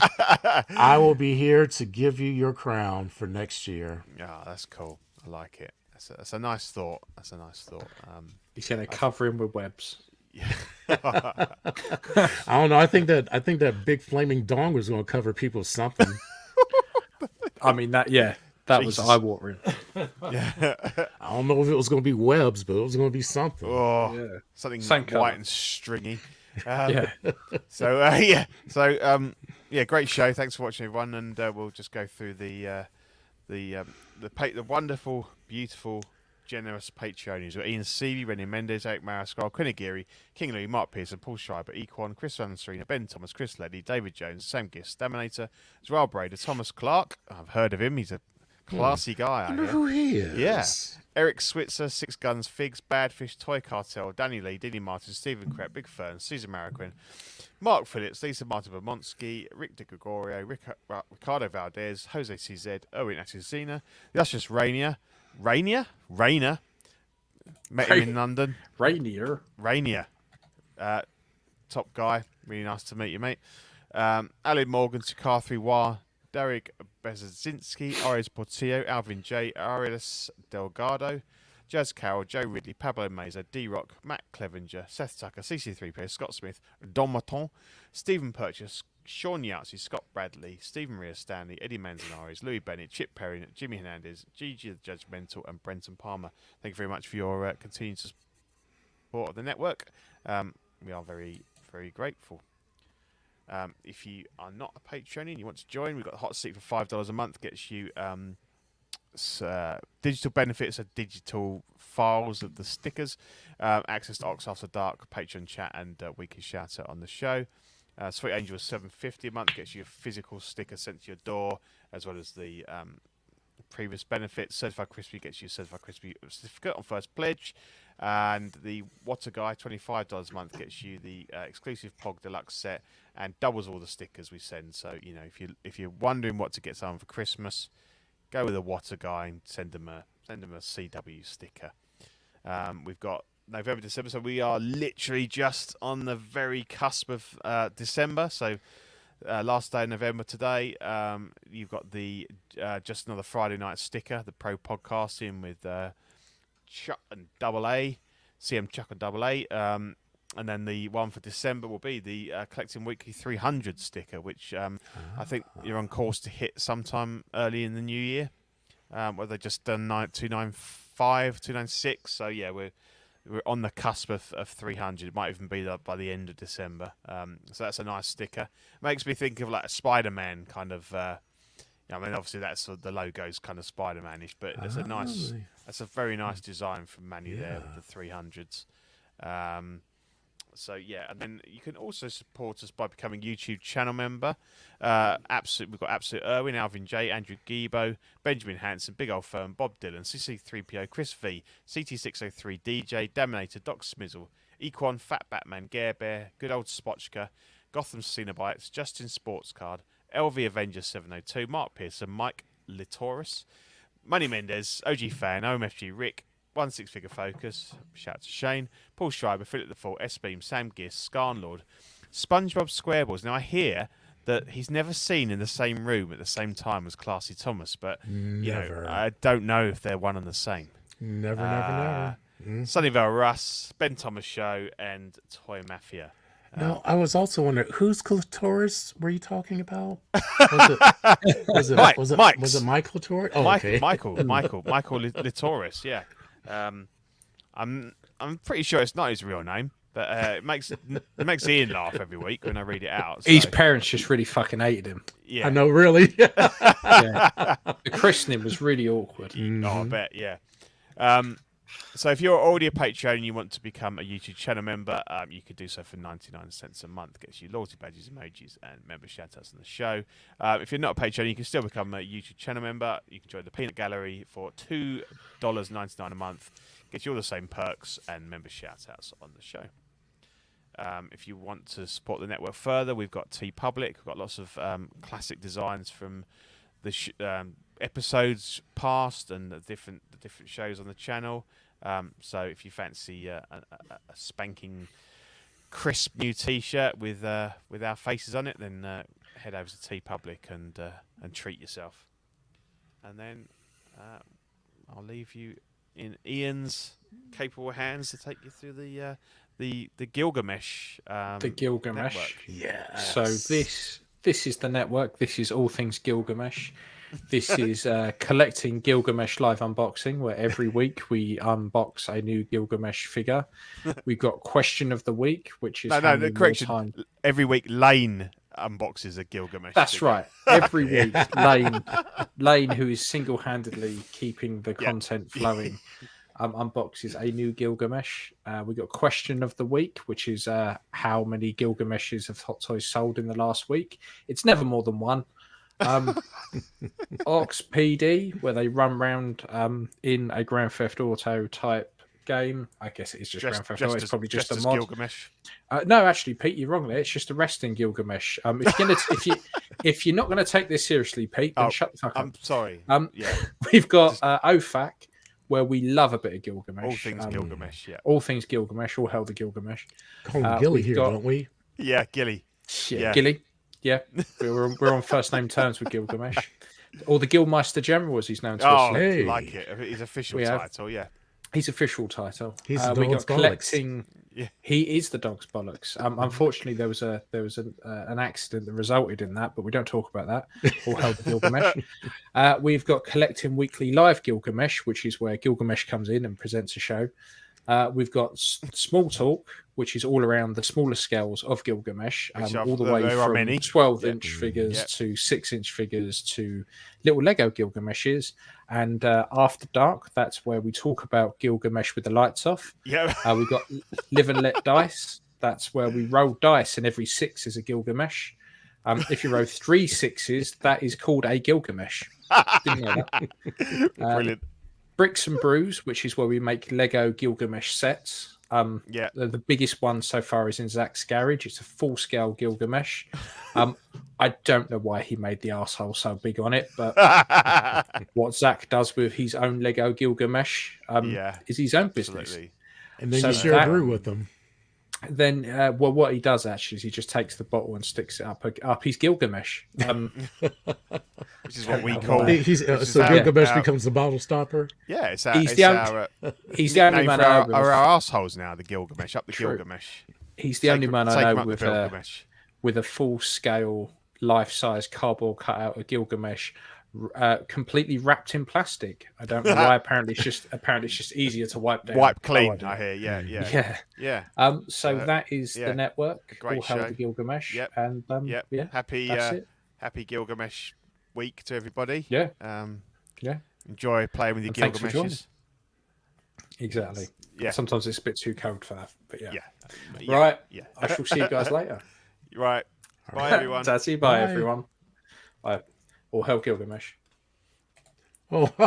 I will be here to give you your crown for next year. Yeah, that's cool. I like it. That's a nice thought. He's going to cover him with webs. I don't know. I think that big flaming dong was going to cover people with something. I mean, that was eye-watering. I don't know if it was going to be webs, but it was going to be something. Oh, Yeah. something Same white colour. and stringy. Yeah. Great show. Thanks for watching, everyone, and we'll just go through the wonderful, beautiful, generous Patreonies. We've got Ian Seeley, Rennie Mendes, Eric Mariscal, Quinn Aguirre, King Louis, Mark Pearson, Paul Schreiber, Equan, Chris Van Serena, Ben Thomas, Chris Leddy, David Jones, Sam Gist, Staminator, Joel Brader, Thomas Clark. I've heard of him. He's a classy guy. I wonder who he is. Yeah. Eric Switzer, Six Guns, Figs, Badfish, Toy Cartel, Danny Lee, Diddy Martin, Stephen Krepp, Big Fern, Caesar Mariquin, Mark Phillips, Lisa Martin Bermonsky, Rick De Gregorio, Ricardo Valdez, Jose CZ, Owen Atizina, Luscious Rainier, met him in London. Rainier. Top guy, really nice to meet you, mate. Alan Morgan, Sakar 3 Derek Bezazinski, Arias Portillo, Alvin J, Arias Delgado, Jazz Carroll, Joe Ridley, Pablo Meza, D-Rock, Matt Clevenger, Seth Tucker, CC3Player, Scott Smith, Don Maton, Stephen Purchase, Sean Yahtzee, Scott Bradley, Stephen Rhea Stanley, Eddie Manzanares, Louis Bennett, Chip Perry, Jimmy Hernandez, Gigi the Judgmental, and Brenton Palmer. Thank you very much for your continued support of the network. We are very, very grateful. If you are not a Patreon and you want to join, we've got the hot seat for $5 a month. Gets you digital benefits of digital files of the stickers, access to Ox After Dark, Patreon chat, and weekly shout out on the show. Sweet Angel is $7.50 a month. Gets you a physical sticker sent to your door, as well as the previous benefits. Certified Crispy gets you a Certified Crispy certificate on first pledge. And the What a Guy, $25 a month, gets you the exclusive Pog Deluxe set and doubles all the stickers we send. So, if you're wondering what to get someone for Christmas, go with a What a Guy and send them a CW sticker. We've got November, December, so we are literally just on the very cusp of December. So last day of November today. You've got the Just Another Friday Night sticker, the Pro Podcasting with Chuck and Double A, CM Chuck and Double A, and then the one for December will be the Collecting Weekly 300 sticker, which I think you're on course to hit sometime early in the new year. Where they just done 295, 296. So yeah, we're on the cusp of 300. It might even be by the end of December. So that's a nice sticker. Makes me think of like a Spider-Man kind of. I mean, obviously that's the logo's kind of Spider-Man-ish, but it's that's a very nice design from Manny there with the 300s. So yeah, and then you can also support us by becoming YouTube channel member. We've got Absolute Irwin, Alvin J, Andrew Gibo, Benjamin Hanson, Big Old Firm, Bob Dylan, CC3PO, Chris V, CT603 DJ, Daminator, Doc Smizzle, Equan, Fat Batman, Gare Bear, Good Old Spotchka, Gotham Cenobites, Justin Sportscard, LV Avenger 702, Mark Pearson, Mike Litoris, Money Mendez, OG Fan, OMFG Rick, 16 Figure Focus, shout out to Shane, Paul Schreiber, Philip the Fall, S-Beam, Sam Gist, Scarnlord, SpongeBob SquareBalls. Now I hear that he's never seen in the same room at the same time as Classy Thomas, but Never. I don't know if they're one and the same. Never. Sunnyvale Russ, Ben Thomas Show, and Toy Mafia. No, I was also wondering whose clitoris were you talking about? Was it Michael Clitoris? Oh, okay. Michael Litoris. Yeah, I'm pretty sure it's not his real name, but it makes Ian laugh every week when I read it out. So. His parents just really fucking hated him. Yeah, I know, really. Yeah. The christening was really awkward. Oh, I bet. Yeah. So if you're already a Patreon and you want to become a YouTube channel member, you could do so for 99 cents a month. Gets you loyalty badges, emojis, and member shout-outs on the show. If you're not a Patreon, you can still become a YouTube channel member. You can join the Peanut Gallery for $2.99 a month. Gets you all the same perks and member shout-outs on the show. If you want to support the network further, we've got TeePublic. We've got lots of classic designs from the episodes past and the different shows on the channel. So if you fancy a spanking, crisp new T-shirt with our faces on it, then head over to TeePublic and treat yourself. And then I'll leave you in Ian's capable hands to take you through the Gilgamesh. The Gilgamesh. Network. Yeah. So this is the network. This is all things Gilgamesh. This is collecting Gilgamesh live unboxing, where every week we unbox a new Gilgamesh figure. We've got question of the week, which is no, correction. Every week, Lane unboxes a Gilgamesh. That's figure. right. Every week, Lane, who is single-handedly keeping the content flowing, unboxes a new Gilgamesh. We got question of the week, which is how many Gilgameshes have Hot Toys sold in the last week. It's never more than one. Ox PD, where they run round in a Grand Theft Auto type game. I guess it is just Grand Theft Auto. It's probably just a mod. Gilgamesh. No, actually, Pete, you're wrong there. It's just a resting Gilgamesh. If you're not gonna take this seriously, Pete, then shut the fuck up. I'm sorry. We've got OFAC, where we love a bit of Gilgamesh. All things Gilgamesh. Yeah. All things Gilgamesh. All hell the Gilgamesh. Call him Gilly here, don't we? Yeah, Gilly. Yeah. Gilly. Yeah, we're on first name terms with Gilgamesh, or the Gilmeister General, as he's known to us. hey. Like it. His official title, yeah. His official title. He's the we dog's got collecting. Yeah. He is the dog's bollocks. Unfortunately, there was an accident that resulted in that, but we don't talk about that. All hell the Gilgamesh. We've got collecting weekly live Gilgamesh, which is where Gilgamesh comes in and presents a show. We've got Small Talk, which is all around the smaller scales of Gilgamesh, all the way from 12-inch figures to 6-inch figures to little Lego Gilgameshes. And After Dark, that's where we talk about Gilgamesh with the lights off. Yeah. We've got Live and Let Dice. That's where we roll dice, and every 6 is a Gilgamesh. If you roll 3 6s, that is called a Gilgamesh. Didn't know that. Brilliant. Bricks and Brews, which is where we make Lego Gilgamesh sets. The biggest one so far is in Zach's garage. It's a full-scale Gilgamesh. I don't know why he made the arsehole so big on it, but what Zach does with his own Lego Gilgamesh is his own business. Absolutely. And then you share a brew with them. Then, what he does actually is he just takes the bottle and sticks it up his Gilgamesh. Which is what we call. So Gilgamesh becomes the bottle stopper. Yeah, he's the only man I know. Our assholes now. The Gilgamesh up the Gilgamesh. He's the only man I know with a full-scale, life-size cardboard cutout of Gilgamesh, completely wrapped in plastic. I don't know why. Apparently, it's just easier to wipe down. Wipe clean. I hear. Yeah. So that is the network. Great all show. Hell the Gilgamesh. Yep. And happy Gilgamesh week to everybody. Yeah. Enjoy playing with your Gilgameshes. Exactly. Yeah. Sometimes it's a bit too cold for that, but yeah. Right. Yeah. I shall see you guys later. Right. Bye, everyone. Bye, everyone. Bye. All hell Gilgamesh. Oh.